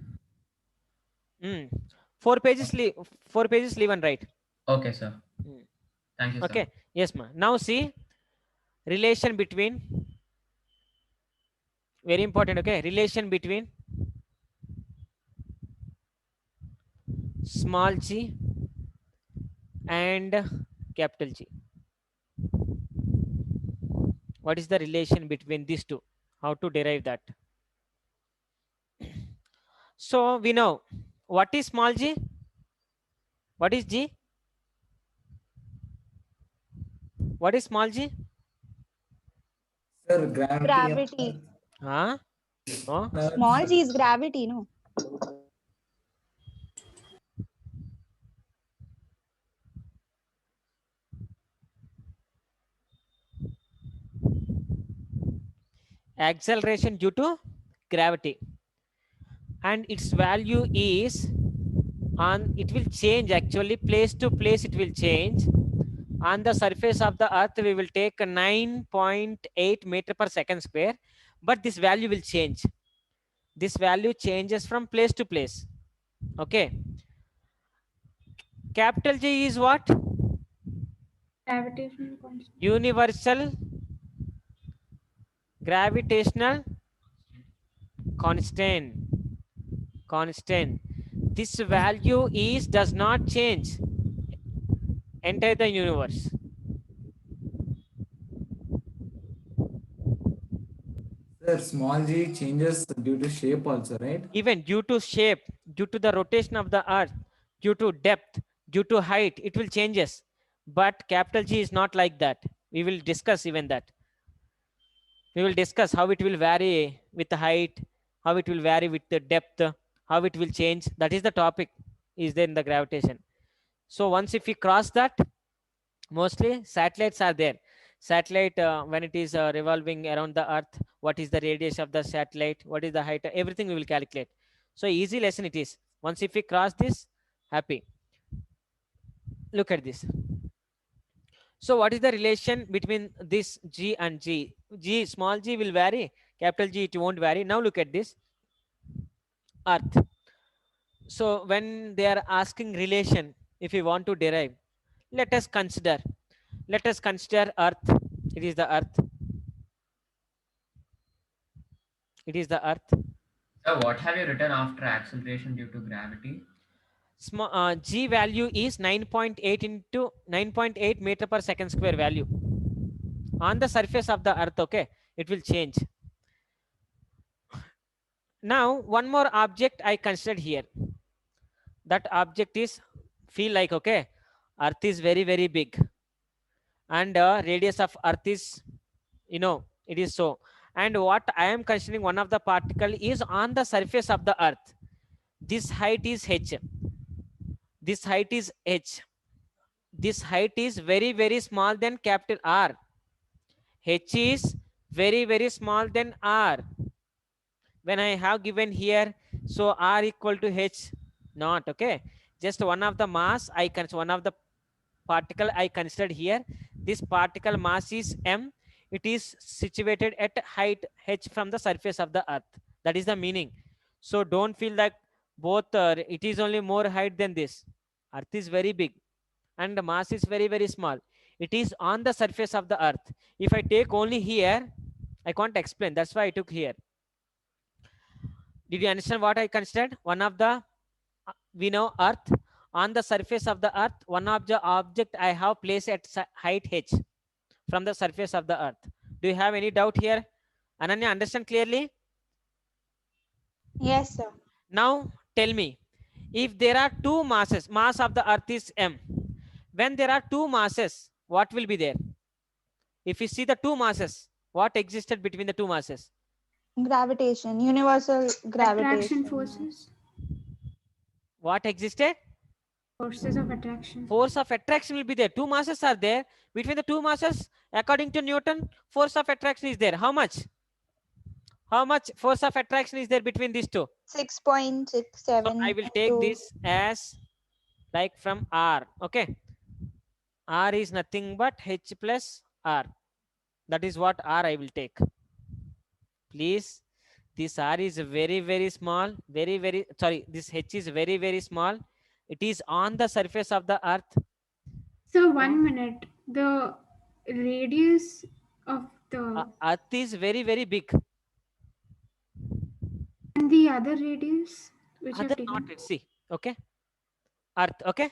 [SPEAKER 1] 4 pages leave. 4 pages leave and write.
[SPEAKER 9] Okay, sir. Thank you, sir.
[SPEAKER 1] Okay. Yes, ma. Now see relation between. Very important. Okay, relation between small g and capital G. What is the relation between these two? how to derive that. So we know what is small g, what is g, what is small g?
[SPEAKER 2] Sir, gravity.
[SPEAKER 3] Gravity.
[SPEAKER 1] Huh? No?
[SPEAKER 3] Small g is gravity, no?
[SPEAKER 1] Acceleration due to gravity, and its value is on, it will change actually, place to place it will change. On the surface of the earth we will take 9.8 meter per second square, but this value will change. This value changes from place to place. Okay, capital G is what?
[SPEAKER 4] Gravitational constant.
[SPEAKER 1] Universal gravitational constant. This value is does not change entire the universe.
[SPEAKER 2] Sir, small g changes due to shape also, right?
[SPEAKER 1] Even due to shape, due to the rotation of the earth, due to depth, due to height, it will changes. But capital G is not like that. We will discuss even that. We will discuss how it will vary with the height, how it will vary with the depth, how it will change. That is the topic is there in the gravitation. So once if we cross that, mostly satellites are there. Satellite, when it is revolving around the earth, what is the radius of the satellite, what is the height, everything we will calculate. So easy lesson it is. Once if we cross this, happy. Look at this. So what is the relation between this G and G? G, small g will vary, capital G it won't vary. Now look at this earth. So when they are asking relation, if we want to derive, let us consider earth. It is the earth. It is the earth.
[SPEAKER 9] So what have you written after acceleration due to gravity?
[SPEAKER 1] Small, G value is 9.8 into 9.8 meter per second square value on the surface of the earth. Okay, it will change. Now one more object I considered here. That object is, feel like, okay, earth is very very big, and radius of earth is, it is so. And what I am considering, one of the particle is on the surface of the earth. This height is h. This height is h. This height is very very small than capital R. H is very very small than R. When I have given here, so R equal to H, not, okay. Just one of the mass I consider, one of the particle I considered here. This particle mass is M. It is situated at height h from the surface of the earth. That is the meaning. So don't feel like both it is only more height than this. Earth is very big and the mass is very very small. It is on the surface of the earth. If I take only here, I can't explain. That's why I took here. Did you understand what I considered? One of the, we know earth, on the surface of the earth, one of the object I have placed at height h from the surface of the earth. Do you have any doubt here? Ananya, understand clearly?
[SPEAKER 3] Yes, sir.
[SPEAKER 1] Now tell me, if there are two masses, mass of the earth is m. When there are two masses, what will be there? If you see the two masses, what existed between the two masses?
[SPEAKER 3] Gravitation, universal gravitation.
[SPEAKER 4] Attraction forces.
[SPEAKER 1] What existed?
[SPEAKER 4] Forces of attraction.
[SPEAKER 1] Force of attraction will be there. Two masses are there. Between the two masses, according to Newton, force of attraction is there. How much? How much force of attraction is there between these two?
[SPEAKER 3] 6.67.
[SPEAKER 1] So I will take this as like from R. Okay. R is nothing but H plus R. That is what R I will take. Please, this R is very, very small. This H is very, very small. It is on the surface of the earth.
[SPEAKER 4] So 1 minute, the radius of the
[SPEAKER 1] earth is very, very big.
[SPEAKER 4] And the other radius, which
[SPEAKER 1] other not, let's see. Okay. Earth, okay.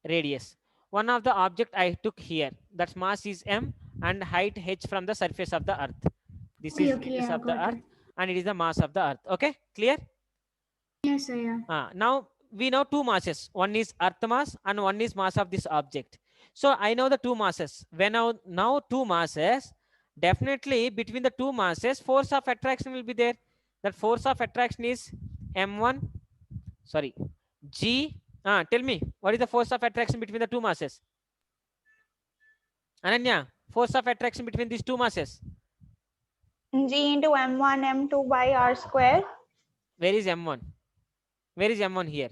[SPEAKER 1] Radius. One of the object I took here, that mass is m and height h from the surface of the earth. This
[SPEAKER 4] Okay,
[SPEAKER 1] is
[SPEAKER 4] okay,
[SPEAKER 1] radius
[SPEAKER 4] yeah,
[SPEAKER 1] of the
[SPEAKER 4] got
[SPEAKER 1] earth
[SPEAKER 4] it.
[SPEAKER 1] and it is the mass of the earth. Okay, clear?
[SPEAKER 4] Yes, sir, yeah.
[SPEAKER 1] Now we know two masses. One is earth mass and one is mass of this object. So I know the two masses. When now two masses, definitely between the two masses, force of attraction will be there. That force of attraction is M1, sorry, G. Tell me, what is the force of attraction between the two masses? Ananya, force of attraction between these two masses.
[SPEAKER 3] G into M1 M2 by R square.
[SPEAKER 1] Where is M1? Where is M1 here?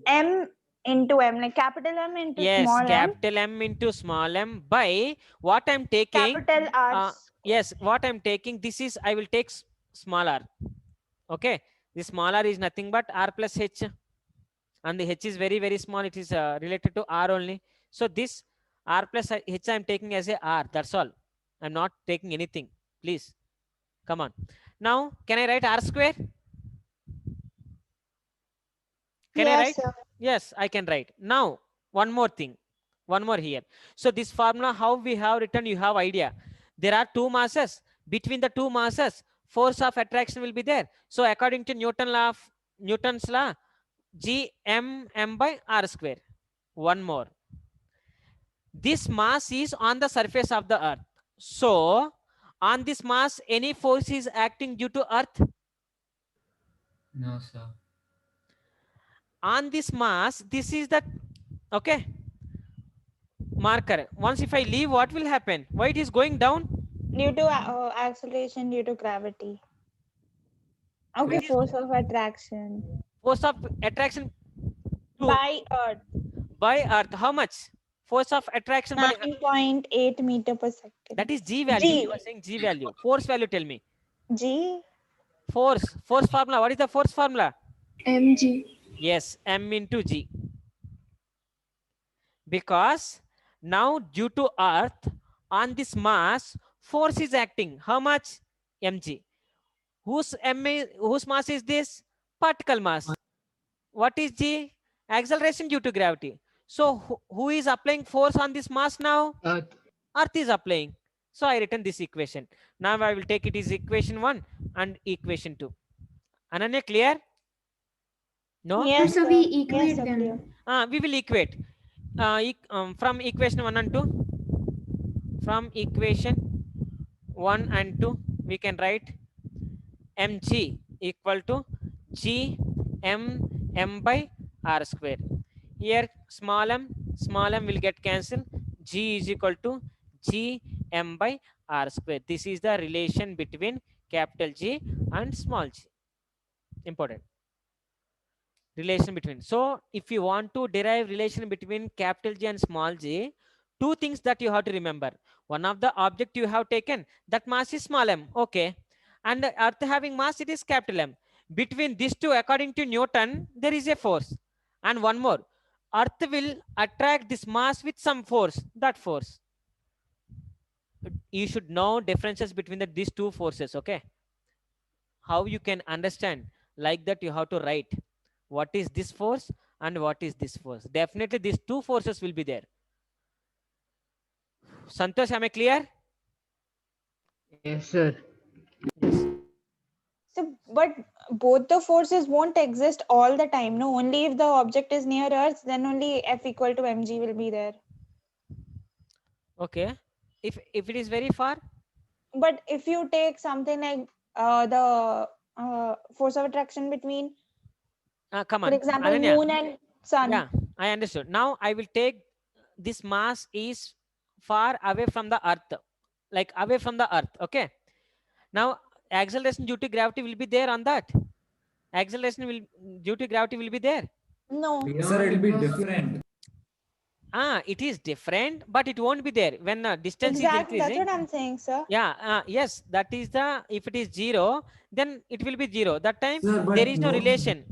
[SPEAKER 3] M into M, like capital M into
[SPEAKER 1] Yes,
[SPEAKER 3] small m.
[SPEAKER 1] capital M into small m by what I'm taking.
[SPEAKER 3] Capital R.
[SPEAKER 1] Yes, what I'm taking, this is, I will take small r. Okay, this small r is nothing but r plus h. And the h is very, very small. It is related to r only. So this r plus h I'm taking as a r. That's all. I'm not taking anything. Please, come on. Now, can I write r square? Can I write?
[SPEAKER 3] Sir.
[SPEAKER 1] Yes, I can write. Now, one more thing. One more here. So this formula, how we have written, you have idea. There are two masses. Between the two masses, force of attraction will be there. So according to Newton's law, G m by r square. One more. This mass is on the surface of the earth. So on this mass, any force is acting due to earth?
[SPEAKER 9] No, sir.
[SPEAKER 1] On this mass, this is the, okay, marker. Once if I leave, what will happen? Why it is going down?
[SPEAKER 3] Due to acceleration due to gravity. Okay, force of attraction.
[SPEAKER 1] Force of attraction
[SPEAKER 3] by earth.
[SPEAKER 1] By earth. How much? Force of attraction by
[SPEAKER 3] 9.8 meter per second.
[SPEAKER 1] That is G value.
[SPEAKER 3] G.
[SPEAKER 1] You are saying G value. Force value, tell me.
[SPEAKER 3] G.
[SPEAKER 1] Force formula. What is the force formula?
[SPEAKER 4] Mg.
[SPEAKER 1] Yes, M into G. Because now due to earth, on this mass, force is acting. How much? Mg. Whose mass is this? Particle mass. What is G? Acceleration due to gravity. So who is applying force on this mass now?
[SPEAKER 6] Earth.
[SPEAKER 1] Earth is applying. So I written this equation. Now I will take it as equation 1 and equation 2. Ananya, clear? No?
[SPEAKER 4] Yes, so we equate them.
[SPEAKER 1] We will equate. From equation 1 and 2. From equation 1 and 2, we can write mg equal to g m by r square. Here small m will get cancelled. G is equal to g m by r square. This is the relation between capital G and small g. Important relation between. So if you want to derive relation between capital G and small g, two things that you have to remember. One of the object you have taken, that mass is small m. Okay. And the earth having mass, it is capital M. Between these two, according to Newton, there is a force. And one more, earth will attract this mass with some force. That force, you should know differences between these two forces. Okay, how you can understand like that, you have to write what is this force and what is this force. Definitely these two forces will be there. Santosh, am I clear?
[SPEAKER 6] Yes, sir.
[SPEAKER 3] So, but both the forces won't exist all the time. No, only if the object is near Earth, then only F equal to mg will be there.
[SPEAKER 1] Okay. If it is very far.
[SPEAKER 3] But if you take something like the force of attraction between,
[SPEAKER 1] come on,
[SPEAKER 3] for example,
[SPEAKER 1] Ananya.
[SPEAKER 3] moon and sun.
[SPEAKER 1] Yeah, I understood. Now I will take this mass is far away from the earth, like away from the earth. Okay. Now acceleration due to gravity will be there on that. Acceleration will due to gravity will be there.
[SPEAKER 3] No.
[SPEAKER 2] Sir, it will be different.
[SPEAKER 1] It is different, but it won't be there when distance
[SPEAKER 3] Exactly,
[SPEAKER 1] is increasing.
[SPEAKER 3] that's what I'm saying, sir.
[SPEAKER 1] Yeah, yes, that is the, if it is 0, then it will be 0. That time
[SPEAKER 2] Sir,
[SPEAKER 1] there is no relation.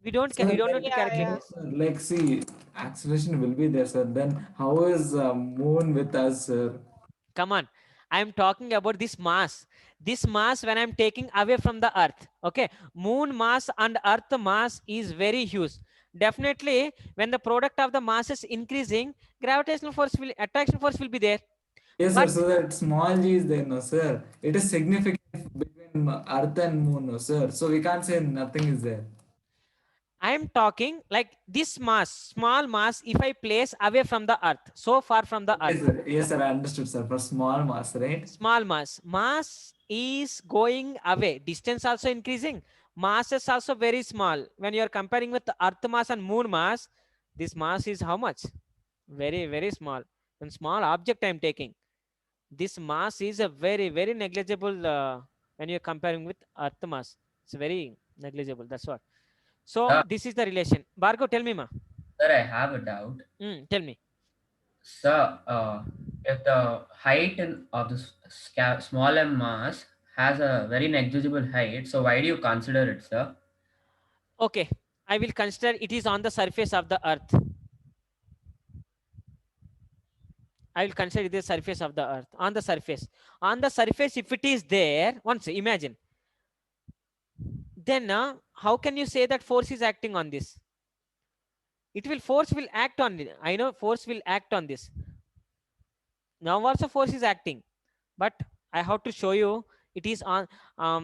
[SPEAKER 1] We don't
[SPEAKER 2] Sir,
[SPEAKER 1] we don't know to calculate this.
[SPEAKER 2] Sir, like, see, acceleration will be there, sir. Then how is moon with us, sir?
[SPEAKER 1] Come on, I am talking about this mass. This mass when I'm taking away from the earth. Okay, moon mass and earth mass is very huge. Definitely when the product of the mass is increasing, gravitational force will, attraction force will be there.
[SPEAKER 2] Yes,
[SPEAKER 1] But
[SPEAKER 2] sir. So that small g is there, no, sir. It is significant between Earth and Moon, no, sir. So we can't say nothing is there.
[SPEAKER 1] I am talking like this mass, small mass, if I place away from the earth, so far from the
[SPEAKER 2] Yes,
[SPEAKER 1] earth,
[SPEAKER 2] sir. Yes, sir. I understood, sir. For small mass, right?
[SPEAKER 1] small mass is going away, distance also increasing, mass is also very small. When you are comparing with the earth mass and moon mass, this mass is how much? Very, very small. And small object I am taking. This mass is a very, very negligible when you're comparing with earth mass. It's very negligible. That's what. So this is the relation. Bhargav, tell me, ma.
[SPEAKER 9] Sir, I have a doubt.
[SPEAKER 1] Tell me.
[SPEAKER 9] Sir, if the height of the small m mass has a very negligible height, so why do you consider it, sir?
[SPEAKER 1] Okay, I will consider it is on the surface of the earth. I will consider the surface of the earth. On the surface. On the surface, if it is there, once imagine. Then how can you say that force is acting on this? Force will act on it. I know force will act on this. Now also force is acting. But I have to show you it is on,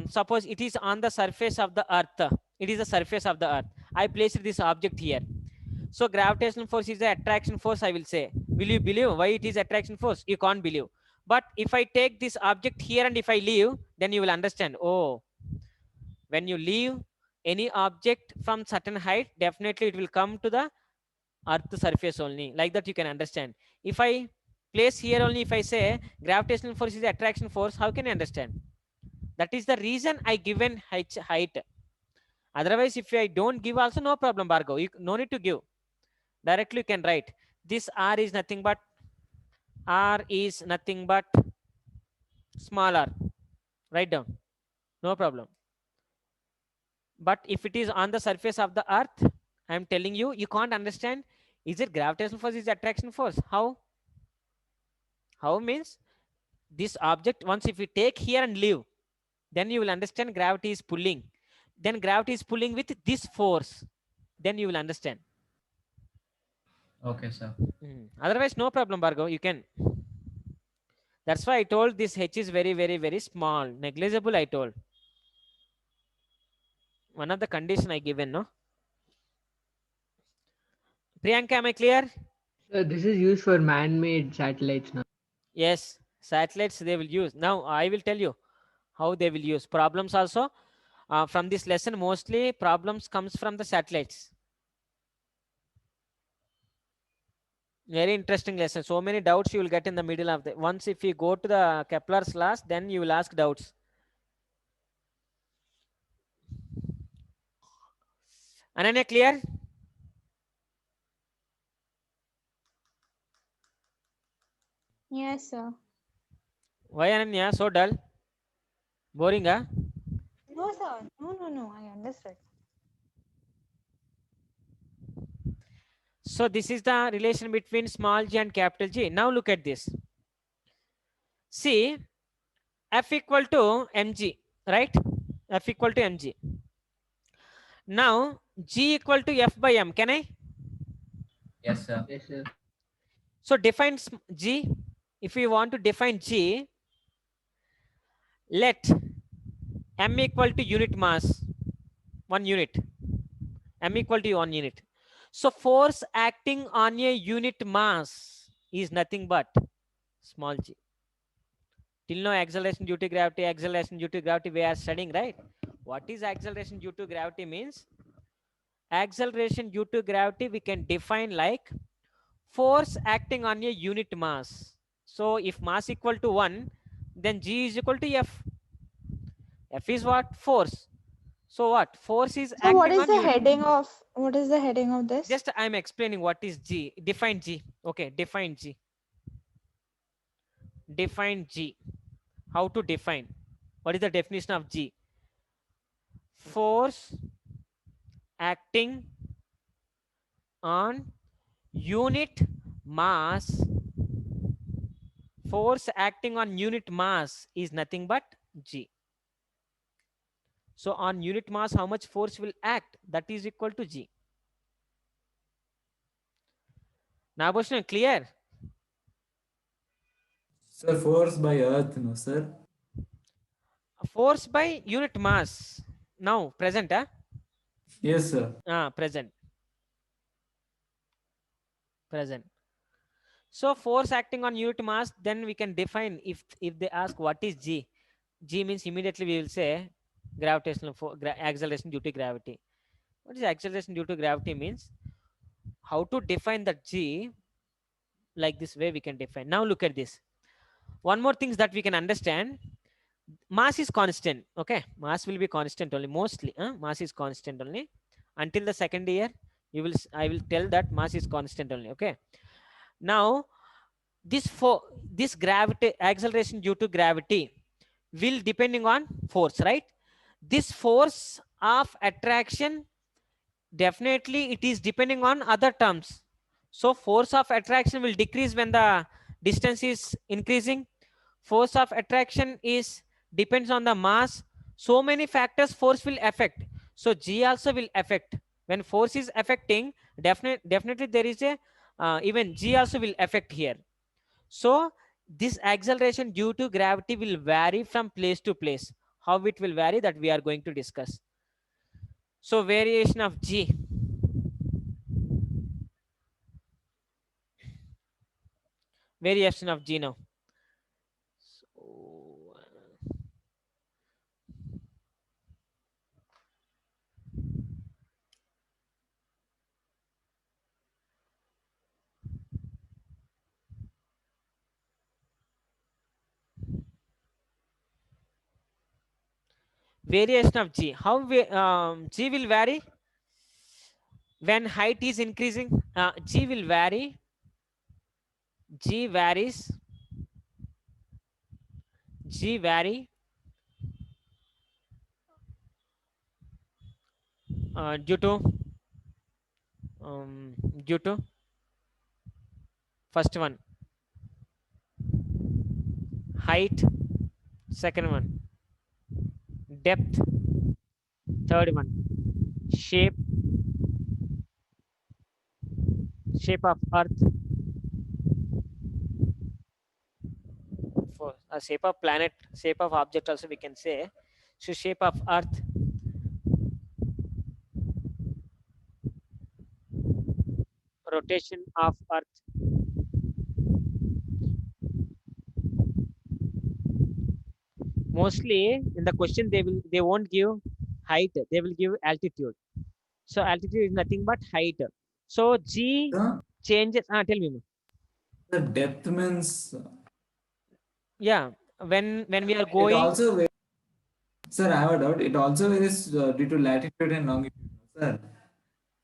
[SPEAKER 1] suppose it is on the surface of the earth. It is the surface of the earth. I placed this object here. So gravitational force is the attraction force, I will say. Will you believe why it is attraction force? You can't believe. But if I take this object here and if I leave, then you will understand. Oh, when you leave any object from certain height, definitely it will come to the earth surface only. Like that you can understand. If I place here only, if I say gravitational force is the attraction force, how can I understand? That is the reason I given height. Otherwise, if I don't give also, no problem, Bhargav. You no need to give. Directly you can write this r is nothing but small r. Write down, no problem. But if it is on the surface of the earth, I am telling you, you can't understand. Is it gravitational force? Is attraction force? How means this object, once if we take here and leave, then you will understand gravity is pulling. Then gravity is pulling with this force. Then you will understand.
[SPEAKER 9] Okay, sir.
[SPEAKER 1] Otherwise, no problem, Bhargav. You can. That's why I told this h is very, very, very small, negligible. I told. One of the condition I given, no? Priyanka, am I clear?
[SPEAKER 6] This is used for man-made satellites now.
[SPEAKER 1] Yes, satellites they will use. Now I will tell you how they will use. Problems also from this lesson, mostly problems comes from the satellites. Very interesting lesson. So many doubts you will get in the middle of the. Once if you go to the Kepler's class, then you will ask doubts. Ananya, clear?
[SPEAKER 3] Yes, sir.
[SPEAKER 1] Why Ananya so dull? Boring, huh?
[SPEAKER 3] No, sir. No. I understood.
[SPEAKER 1] So this is the relation between small g and capital G. Now look at this. See, F equal to mg, right? F equal to mg. Now G equal to F by M. Can I?
[SPEAKER 9] Yes, sir.
[SPEAKER 6] Yes, sir.
[SPEAKER 1] So define G. If we want to define G, let M equal to unit mass, 1 unit. M equal to 1 unit. So force acting on a unit mass is nothing but small g. Till now acceleration due to gravity we are studying, right? What is acceleration due to gravity means? Acceleration due to gravity we can define like force acting on a unit mass. So if mass equal to 1, then G is equal to F. F is what? Force. So what? Force is acting
[SPEAKER 3] So what is
[SPEAKER 1] on
[SPEAKER 3] the
[SPEAKER 1] unit.
[SPEAKER 3] heading of this?
[SPEAKER 1] Just I'm explaining what is G. Define G. Okay, define G. Define G. How to define? What is the definition of G? Force acting on unit mass. Force acting on unit mass is nothing but G. So on unit mass, how much force will act? That is equal to G. Now, Bhushna, clear?
[SPEAKER 2] Sir, force by earth, no, sir.
[SPEAKER 1] Force by unit mass. Now, present, huh?
[SPEAKER 2] Yes, sir.
[SPEAKER 1] Present. Present. So force acting on unit mass, then we can define if they ask what is G. G means immediately we will say gravitational acceleration due to gravity. What is acceleration due to gravity means? How to define that G? Like this way we can define. Now look at this. One more things that we can understand. Mass is constant. Okay, mass will be constant only. Mostly, mass is constant only until the second year. I will tell that mass is constant only. Okay. Now this gravity acceleration due to gravity will depending on force, right? This force of attraction, definitely it is depending on other terms. So force of attraction will decrease when the distance is increasing. Force of attraction is depends on the mass. So many factors force will affect. So G also will affect. When force is affecting, definitely there is a even G also will affect here. So this acceleration due to gravity will vary from place to place. How it will vary, that we are going to discuss. So variation of G. Variation of G now. So, variation of G. How G will vary when height is increasing? G will vary. G varies. G vary due to first one, height. Second one, depth. Third one, shape of earth. For a shape of planet, shape of object also we can say. So shape of earth, rotation of earth, mostly in the question they won't give height, they will give altitude. So altitude is nothing but height. So G changes. Tell me.
[SPEAKER 2] The depth means.
[SPEAKER 1] Yeah, when we are
[SPEAKER 2] It
[SPEAKER 1] going.
[SPEAKER 2] also varies. Sir, I have a doubt. It also varies due to latitude and longitude, sir.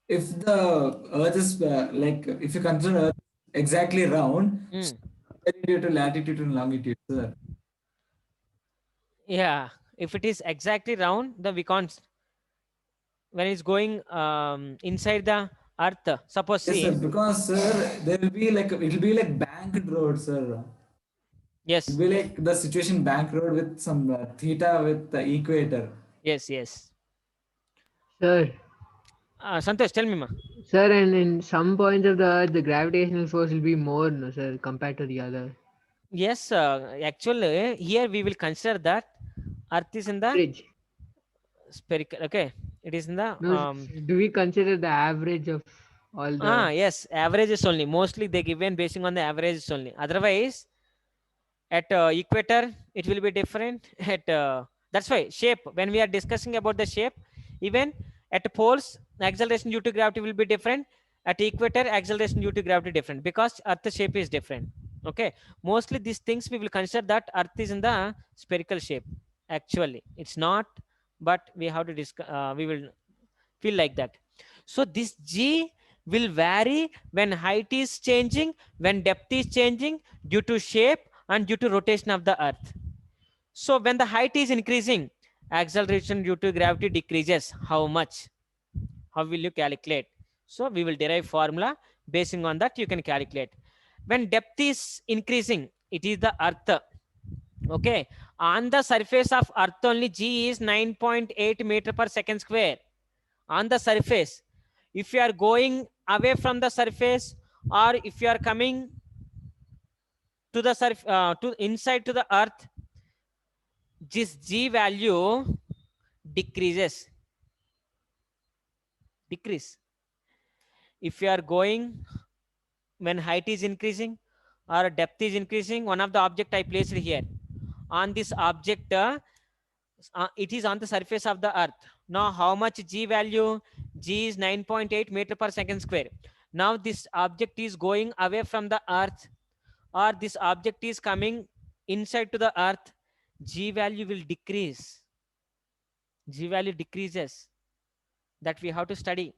[SPEAKER 2] If the Earth is like, if you consider Earth exactly round, due to latitude and longitude, sir.
[SPEAKER 1] Yeah, if it is exactly round, then we can't. When it's going inside the earth, suppose
[SPEAKER 2] Yes,
[SPEAKER 1] see.
[SPEAKER 2] sir, because sir, there will be like, it will be like banked road, sir.
[SPEAKER 1] Yes.
[SPEAKER 2] It will be like the situation bank road with some theta with the equator.
[SPEAKER 1] Yes, yes.
[SPEAKER 6] Sir.
[SPEAKER 1] Santosh, tell me, ma.
[SPEAKER 6] Sir, and in some points of the earth, the gravitational force will be more, no, sir, compared to the other.
[SPEAKER 1] Yes, actually, here we will consider that earth is in the
[SPEAKER 6] average.
[SPEAKER 1] Spherical. Okay, it is in the.
[SPEAKER 6] No, do we consider the average of all the?
[SPEAKER 1] Yes, averages only. Mostly they given basing on the averages only. Otherwise, at equator it will be different. At that's why shape. When we are discussing about the shape, even at poles, acceleration due to gravity will be different. At equator, acceleration due to gravity different because Earth shape is different. Okay, mostly these things we will consider that Earth is in the spherical shape. Actually, it's not, but we have to discuss. We will feel like that. So this G will vary when height is changing, when depth is changing due to shape and due to rotation of the earth. So when the height is increasing, acceleration due to gravity decreases. How much? How will you calculate? So we will derive formula basing on that you can calculate. When depth is increasing, it is the earth. Okay, on the surface of earth only G is 9.8 meter per second square. On the surface, if you are going away from the surface or if you are coming to the surface, to inside to the earth, this G value decrease. If you are going when height is increasing or depth is increasing, one of the object I placed here on this object, it is on the surface of the earth. Now how much G value? G is 9.8 meter per second square. Now this object is going away from the earth, or this object is coming inside to the earth, G value will decrease. G value decreases. That we have to study.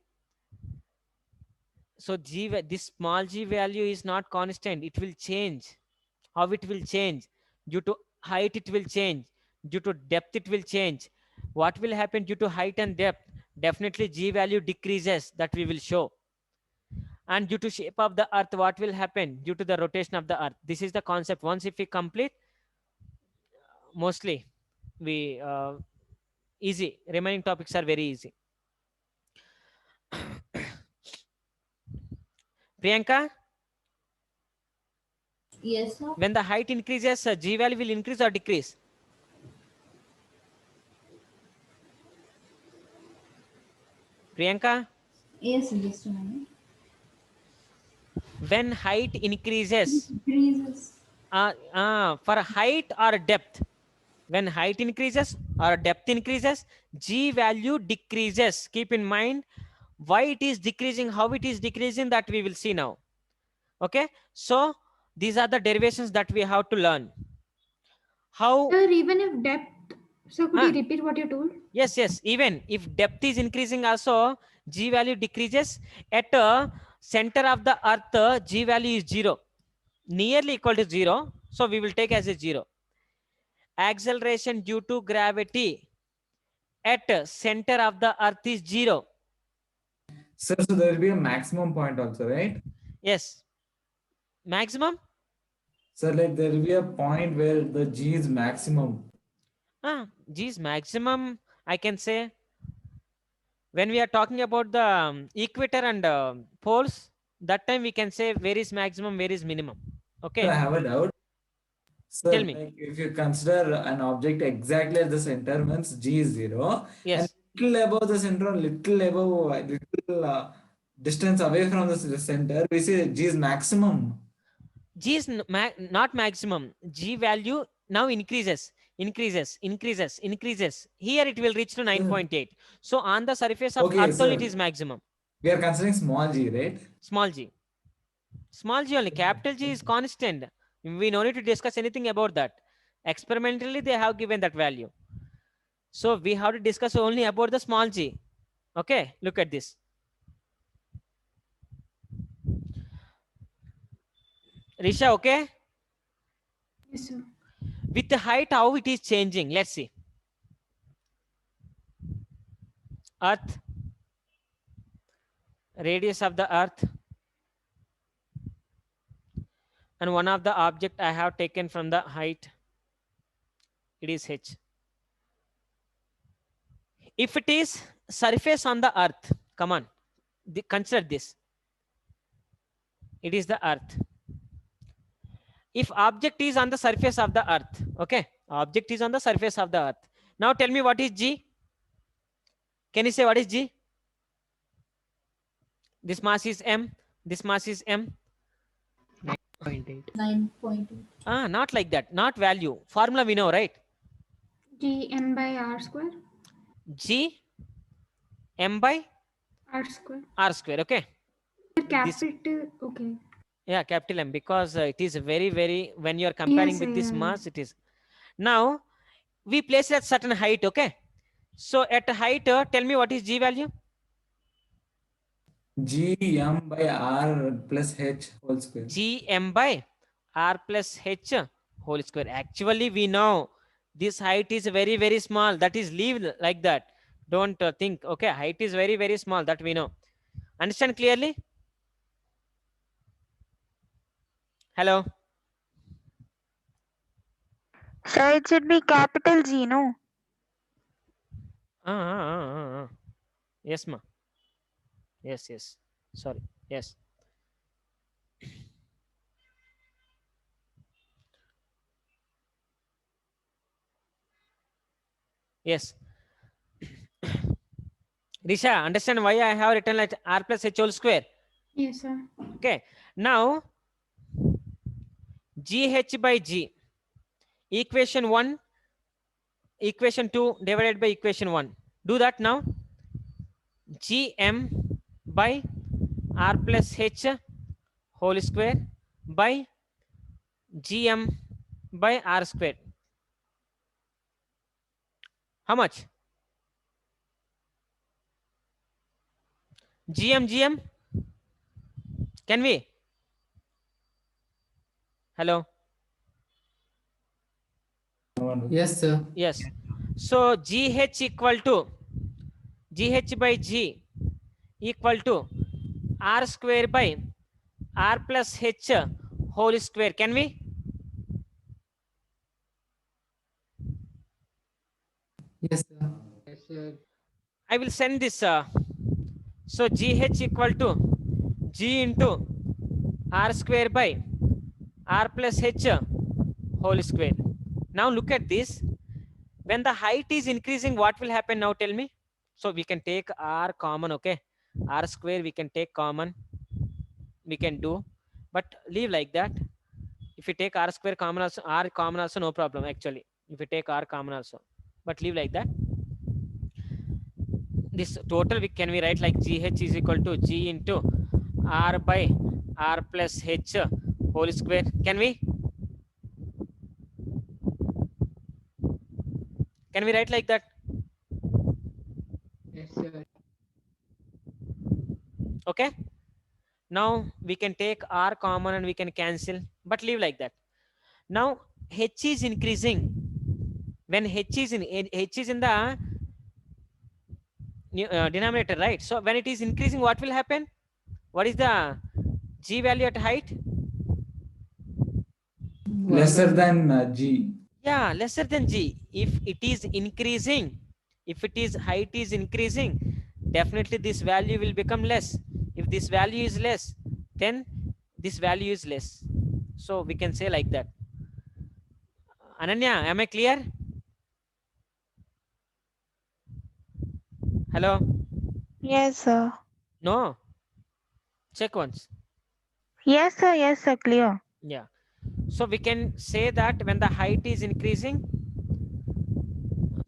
[SPEAKER 1] So this small g value is not constant. It will change. How it will change? Due to height it will change. Due to depth it will change. What will happen due to height and depth? Definitely G value decreases. That we will show. And due to shape of the earth, what will happen? Due to the rotation of the earth. This is the concept. Once if we complete, mostly we easy. Remaining topics are very easy. Priyanka?
[SPEAKER 10] Yes, sir.
[SPEAKER 1] When the height increases, G value will increase or decrease? Priyanka?
[SPEAKER 10] Yes, just a minute.
[SPEAKER 1] When height increases,
[SPEAKER 10] Increases.
[SPEAKER 1] for height or depth, when height increases or depth increases, G value decreases. Keep in mind why it is decreasing, how it is decreasing, that we will see now. Okay, so these are the derivations that we have to learn. How?
[SPEAKER 4] Sir, even if depth, so could you repeat what you told?
[SPEAKER 1] Yes. Even if depth is increasing also, G value decreases. At center of the earth, G value is 0. Nearly equal to 0. So we will take as a 0. Acceleration due to gravity at center of the earth is 0.
[SPEAKER 2] Sir, so there will be a maximum point also, right?
[SPEAKER 1] Yes. Maximum?
[SPEAKER 2] Sir, like there will be a point where the G is maximum.
[SPEAKER 1] G is maximum, I can say. When we are talking about the equator and poles, that time we can say where is maximum, where is minimum. Okay.
[SPEAKER 2] Sir, I have a doubt. Sir,
[SPEAKER 1] Tell me.
[SPEAKER 2] like if you consider an object exactly at the center, means G is 0.
[SPEAKER 1] Yes.
[SPEAKER 2] And little above the center, little distance away from the center, we say G is maximum.
[SPEAKER 1] G is not maximum. G value now increases. Here it will reach to 9.8. So on the surface of earth only it is maximum.
[SPEAKER 2] We are considering small g, right?
[SPEAKER 1] Small g. Small g only. Capital G is constant. We no need to discuss anything about that. Experimentally, they have given that value. So we have to discuss only about the small g. Okay, look at this. Risha, okay?
[SPEAKER 4] Yes, sir.
[SPEAKER 1] With the height, how it is changing? Let's see. Earth. Radius of the earth. And one of the object I have taken from the height. It is h. If it is surface on the earth, come on, consider this. It is the earth. If object is on the surface of the earth, okay, object is on the surface of the earth. Now tell me what is G? Can you say what is G? This mass is M. This mass is M.
[SPEAKER 6] 9.8.
[SPEAKER 10] 9.8.
[SPEAKER 1] Not like that. Not value. Formula we know, right?
[SPEAKER 4] G m by r square.
[SPEAKER 1] G m by
[SPEAKER 4] R square.
[SPEAKER 1] R square. Okay.
[SPEAKER 4] Capital. Okay.
[SPEAKER 1] Yeah, capital M, because it is very, when you are comparing with this mass, it is. Now, we place it at certain height, okay? So, at height, tell me what is G value?
[SPEAKER 2] G m by r plus h whole square.
[SPEAKER 1] G m by r plus h whole square. Actually, we know this height is very small. That is, leave like that. Don't think, okay? Height is very small. That we know. Understand clearly? Hello.
[SPEAKER 3] So it should be capital G, no?
[SPEAKER 1] Yes, ma. Yes. Sorry. Yes. Yes. Risha, understand why I have written like r plus h whole square?
[SPEAKER 4] Yes, sir.
[SPEAKER 1] Okay. Now, gh by g, equation 1, equation 2 divided by equation 1. Do that now. Gm by r plus h whole square by gm by r square. How much? Gm. Can we? Hello?
[SPEAKER 7] Yes, sir.
[SPEAKER 1] Yes. So gh equal to gh by g equal to r square by r plus h whole square. Can we?
[SPEAKER 7] Yes, sir.
[SPEAKER 6] Yes, sir.
[SPEAKER 1] I will send this. So gh equal to g into r square by r plus h whole square. Now look at this. When the height is increasing, what will happen now? Tell me. So we can take r common, okay? R square we can take common. We can do, but leave like that. If you take r square common also, r common also, no problem actually. If you take r common also, but leave like that. This total can we write like gh is equal to g into r by r plus h whole square. Can we? Can we write like that?
[SPEAKER 6] Yes, sir.
[SPEAKER 1] Okay. Now we can take r common and we can cancel, but leave like that. Now h is increasing. When h is in the denominator, right? So when it is increasing, what will happen? What is the g value at height?
[SPEAKER 2] Lesser than g.
[SPEAKER 1] Yeah, lesser than g. If it is increasing, if it is height is increasing, definitely this value will become less. If this value is less, then this value is less. So we can say like that. Ananya, am I clear? Hello?
[SPEAKER 3] Yes, sir.
[SPEAKER 1] No? Check once.
[SPEAKER 3] Yes, sir, clear.
[SPEAKER 1] Yeah. So we can say that when the height is increasing,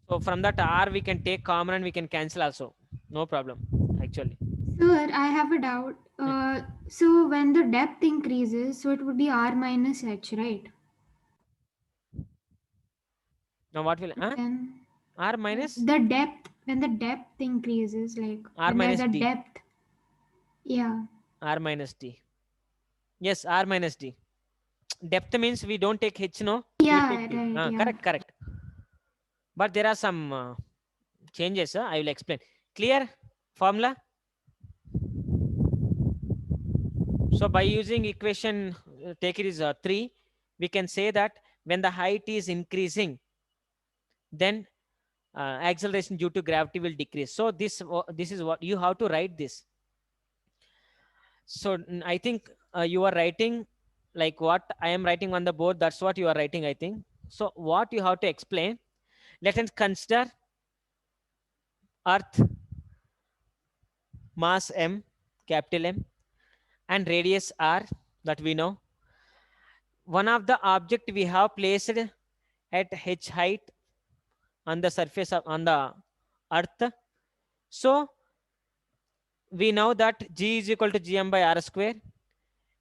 [SPEAKER 1] so from that r we can take common and we can cancel also. No problem, actually.
[SPEAKER 4] Sir, I have a doubt. So when the depth increases, so it would be r minus h, right?
[SPEAKER 1] Now what will
[SPEAKER 4] Then
[SPEAKER 1] r minus
[SPEAKER 4] the depth, when the depth increases, like
[SPEAKER 1] r
[SPEAKER 4] when
[SPEAKER 1] minus
[SPEAKER 4] there's a
[SPEAKER 1] d.
[SPEAKER 4] depth. Yeah.
[SPEAKER 1] R minus d. Yes, r minus d. Depth means we don't take h, no?
[SPEAKER 4] Yeah,
[SPEAKER 1] We take d.
[SPEAKER 4] right. Yeah.
[SPEAKER 1] Correct. But there are some changes. I will explain. Clear formula? So by using equation, take it is 3, we can say that when the height is increasing, then acceleration due to gravity will decrease. So this is what you have to write this. So I think you are writing like what I am writing on the board. That's what you are writing, I think. So what you have to explain, let us consider Earth, mass m, capital M, and radius r, that we know. One of the object we have placed at h height on the surface of on the Earth. So we know that g is equal to gm by r square.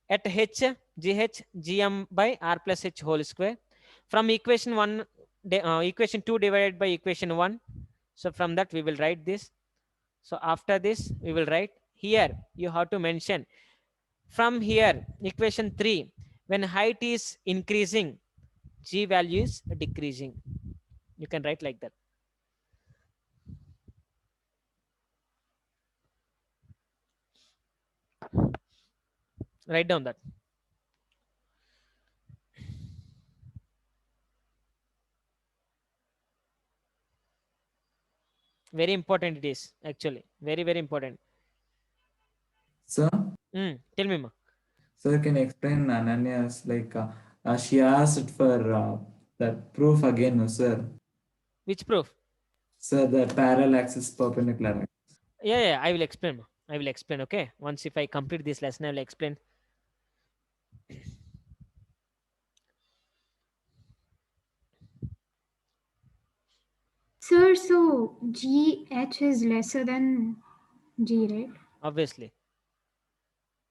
[SPEAKER 1] At h, gh, gm by r plus h whole square. From equation 1, equation 2 divided by equation 1. So from that we will write this. So after this we will write here. You have to mention from here equation 3. When height is increasing, g value is decreasing. You can write like that. Write down that. Very important it is, actually. Very, very important.
[SPEAKER 2] Sir?
[SPEAKER 1] Tell me, ma.
[SPEAKER 2] Sir, can you explain Ananya's, like, she asked for that proof again, no, sir?
[SPEAKER 1] Which proof?
[SPEAKER 2] So the parallel axis, perpendicular axis.
[SPEAKER 1] Yeah, I will explain. I will explain. Okay, once if I complete this lesson, I will explain.
[SPEAKER 4] Sir, so GH is lesser than G, right?
[SPEAKER 1] Obviously,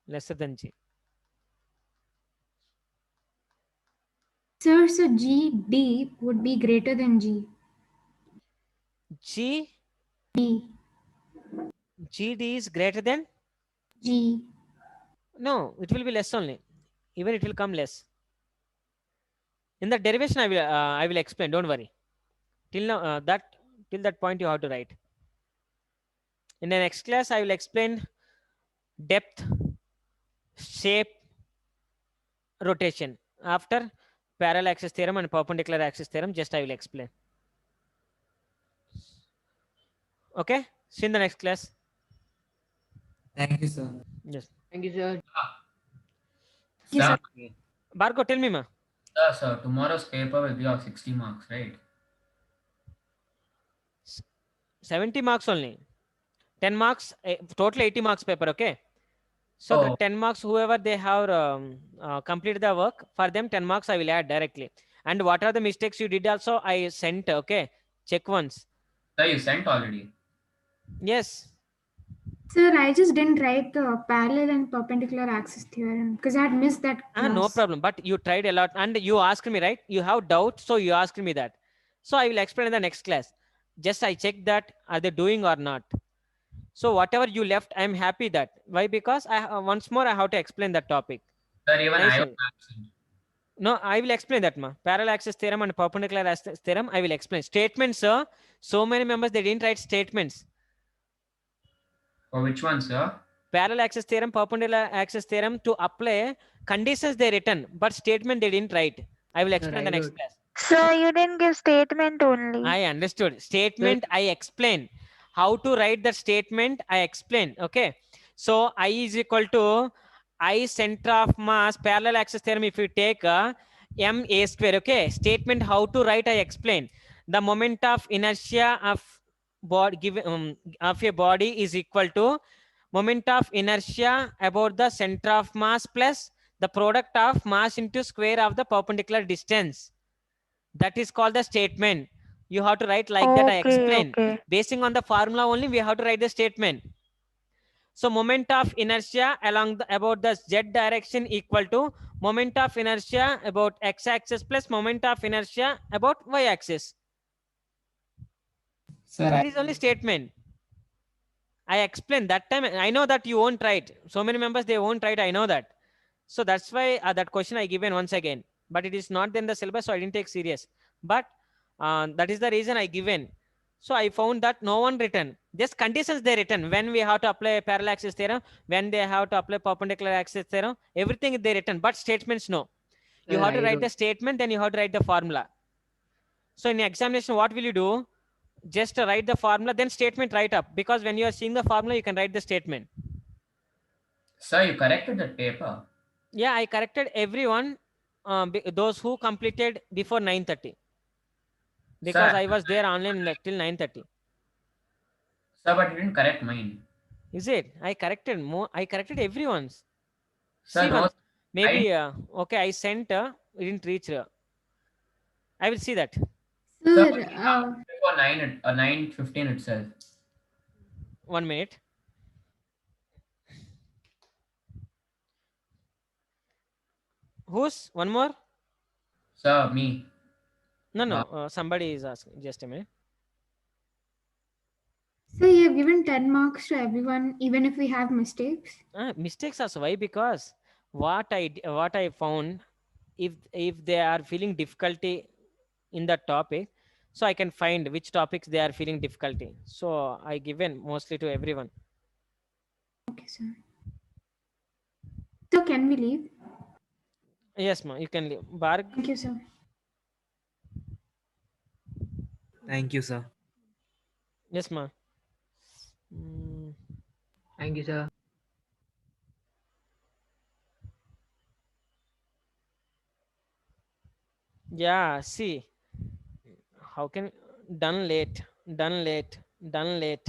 [SPEAKER 1] lesser than G.
[SPEAKER 4] Sir, so GD would be greater than G.
[SPEAKER 1] G
[SPEAKER 4] D.
[SPEAKER 1] GD is greater than
[SPEAKER 4] G.
[SPEAKER 1] No, it will be less only. Even it will come less. In the derivation, I will explain. Don't worry. Till now, till that point you have to write. In the next class, I will explain depth, shape, rotation. After parallel axis theorem and perpendicular axis theorem, just I will explain. Okay. See you in the next class.
[SPEAKER 2] Thank you, sir.
[SPEAKER 1] Yes.
[SPEAKER 6] Thank you, sir.
[SPEAKER 4] Yes,
[SPEAKER 9] Sir,
[SPEAKER 4] sir.
[SPEAKER 1] Bargo, tell me, ma.
[SPEAKER 9] sir, tomorrow's paper will be of 60 marks, right?
[SPEAKER 1] 70 marks only. 10 marks, total 80 marks paper. Okay. So the 10 marks, whoever they have completed the work, for them 10 marks I will add directly. And what are the mistakes you did also, I sent. Okay. Check once.
[SPEAKER 9] Sir, you sent already.
[SPEAKER 1] Yes.
[SPEAKER 4] Sir, I just didn't write the parallel and perpendicular axis theorem because I had missed that class.
[SPEAKER 1] No problem. But you tried a lot and you asked me, right? You have doubt, so you asked me that. So I will explain in the next class. Just I check that are they doing or not. So whatever you left, I am happy that. Why? Because I once more I have to explain that topic.
[SPEAKER 9] Sir, even
[SPEAKER 1] Nice
[SPEAKER 9] I was
[SPEAKER 1] one.
[SPEAKER 9] absent.
[SPEAKER 1] No, I will explain that, ma. Parallel axis theorem and perpendicular axis theorem, I will explain. Statements, sir. So many members, they didn't write statements.
[SPEAKER 9] For which one, sir?
[SPEAKER 1] Parallel axis theorem, perpendicular axis theorem, to apply conditions they written, but statement they didn't write. I will explain the next class.
[SPEAKER 3] So you didn't give statement only.
[SPEAKER 1] I understood. Statement, I explain. How to write the statement, I explain. Okay. So I is equal to I center of mass, parallel axis theorem, if you take m a square. Okay. Statement how to write, I explain. The moment of inertia of body given of a body is equal to moment of inertia about the center of mass plus the product of mass into square of the perpendicular distance. That is called the statement. You have to write like that. I explain. Basing on the formula only, we have to write the statement. So moment of inertia along the about the z direction equal to moment of inertia about x-axis plus moment of inertia about y-axis.
[SPEAKER 7] Sir,
[SPEAKER 1] It is only statement. I explained that time. I know that you won't write. So many members, they won't write. I know that. So that's why that question I given once again. But it is not in the syllabus, so I didn't take serious. But that is the reason I given. So I found that no one written. Just conditions they written. When we have to apply parallel axis theorem, when they have to apply perpendicular axis theorem, everything they written. But statements, no. You have to write the statement, then you have to write the formula. So in examination, what will you do? Just write the formula, then statement write up. Because when you are seeing the formula, you can write the statement.
[SPEAKER 9] Sir, you corrected that paper.
[SPEAKER 1] Yeah, I corrected everyone, those who completed before 9:30. Because
[SPEAKER 9] Sir,
[SPEAKER 1] I was there online till 9:30.
[SPEAKER 9] Sir, but you didn't correct mine.
[SPEAKER 1] Is it? I corrected more. I corrected everyone's.
[SPEAKER 9] Sir,
[SPEAKER 1] See
[SPEAKER 9] no,
[SPEAKER 1] once. Maybe, okay, I sent, it didn't reach. I will see that.
[SPEAKER 9] Sir,
[SPEAKER 4] Sir,
[SPEAKER 9] before 9:15 itself.
[SPEAKER 1] 1 minute. Who's one more?
[SPEAKER 9] Sir, me.
[SPEAKER 1] No, somebody is asking. Just a minute.
[SPEAKER 4] so you have given 10 marks to everyone, even if we have mistakes?
[SPEAKER 1] Mistakes also. Why? Because what I found, if they are feeling difficulty in that topic, so I can find which topics they are feeling difficulty. So I given mostly to everyone.
[SPEAKER 4] Okay, sir. So can we leave?
[SPEAKER 1] Yes, ma. You can leave. Barg.
[SPEAKER 4] Thank you, sir.
[SPEAKER 5] Thank you, sir.
[SPEAKER 1] Yes, ma.
[SPEAKER 6] Thank you, sir.
[SPEAKER 1] Yeah, see, how can done late? Done late. Done late.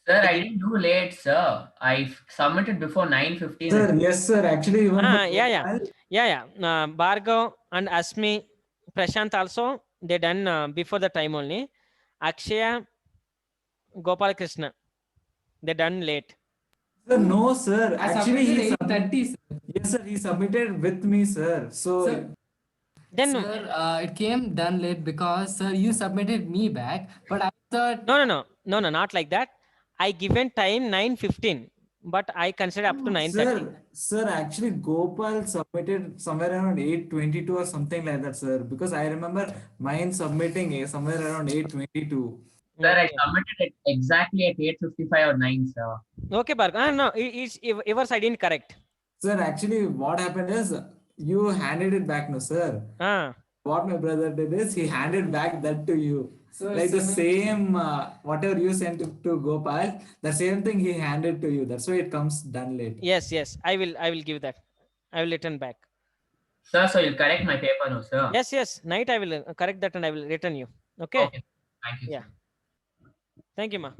[SPEAKER 9] Sir, I didn't do late, sir. I submitted before 9:15.
[SPEAKER 2] Sir, yes, sir. Actually, even for
[SPEAKER 1] Yeah. Bhargav and Asmi, Prashant also, they done before the time only. Akshaya, Gopal Krishna, they done late.
[SPEAKER 2] Sir, no, sir.
[SPEAKER 7] I
[SPEAKER 2] Actually, he
[SPEAKER 7] submitted 8:30, sir.
[SPEAKER 2] yes, sir. He submitted with me, sir. So,
[SPEAKER 7] Sir,
[SPEAKER 1] Then
[SPEAKER 7] sir, it came done late because, sir, you submitted me back, but I thought
[SPEAKER 1] no, not like that. I given time 9:15, but I consider up to 9:30.
[SPEAKER 2] sir, actually, Gopal submitted somewhere around 8:22 or something like that, sir. Because I remember mine submitting somewhere around 8:22.
[SPEAKER 9] Sir, I submitted it exactly at 8:55 or 9, sir.
[SPEAKER 1] Okay, Bhargav. No, it's yours I didn't correct.
[SPEAKER 2] Sir, actually, what happened is you handed it back, no, sir. What my brother did is he handed back that to you.
[SPEAKER 7] So
[SPEAKER 2] like the same, whatever you sent to Gopal, the same thing he handed to you. That's why it comes done late.
[SPEAKER 1] Yes. I will give that. I will return back.
[SPEAKER 9] Sir, so you'll correct my paper, no, sir?
[SPEAKER 1] Yes. Night I will correct that and I will return you. Okay.
[SPEAKER 9] Thank you.
[SPEAKER 1] Yeah. Thank you, ma.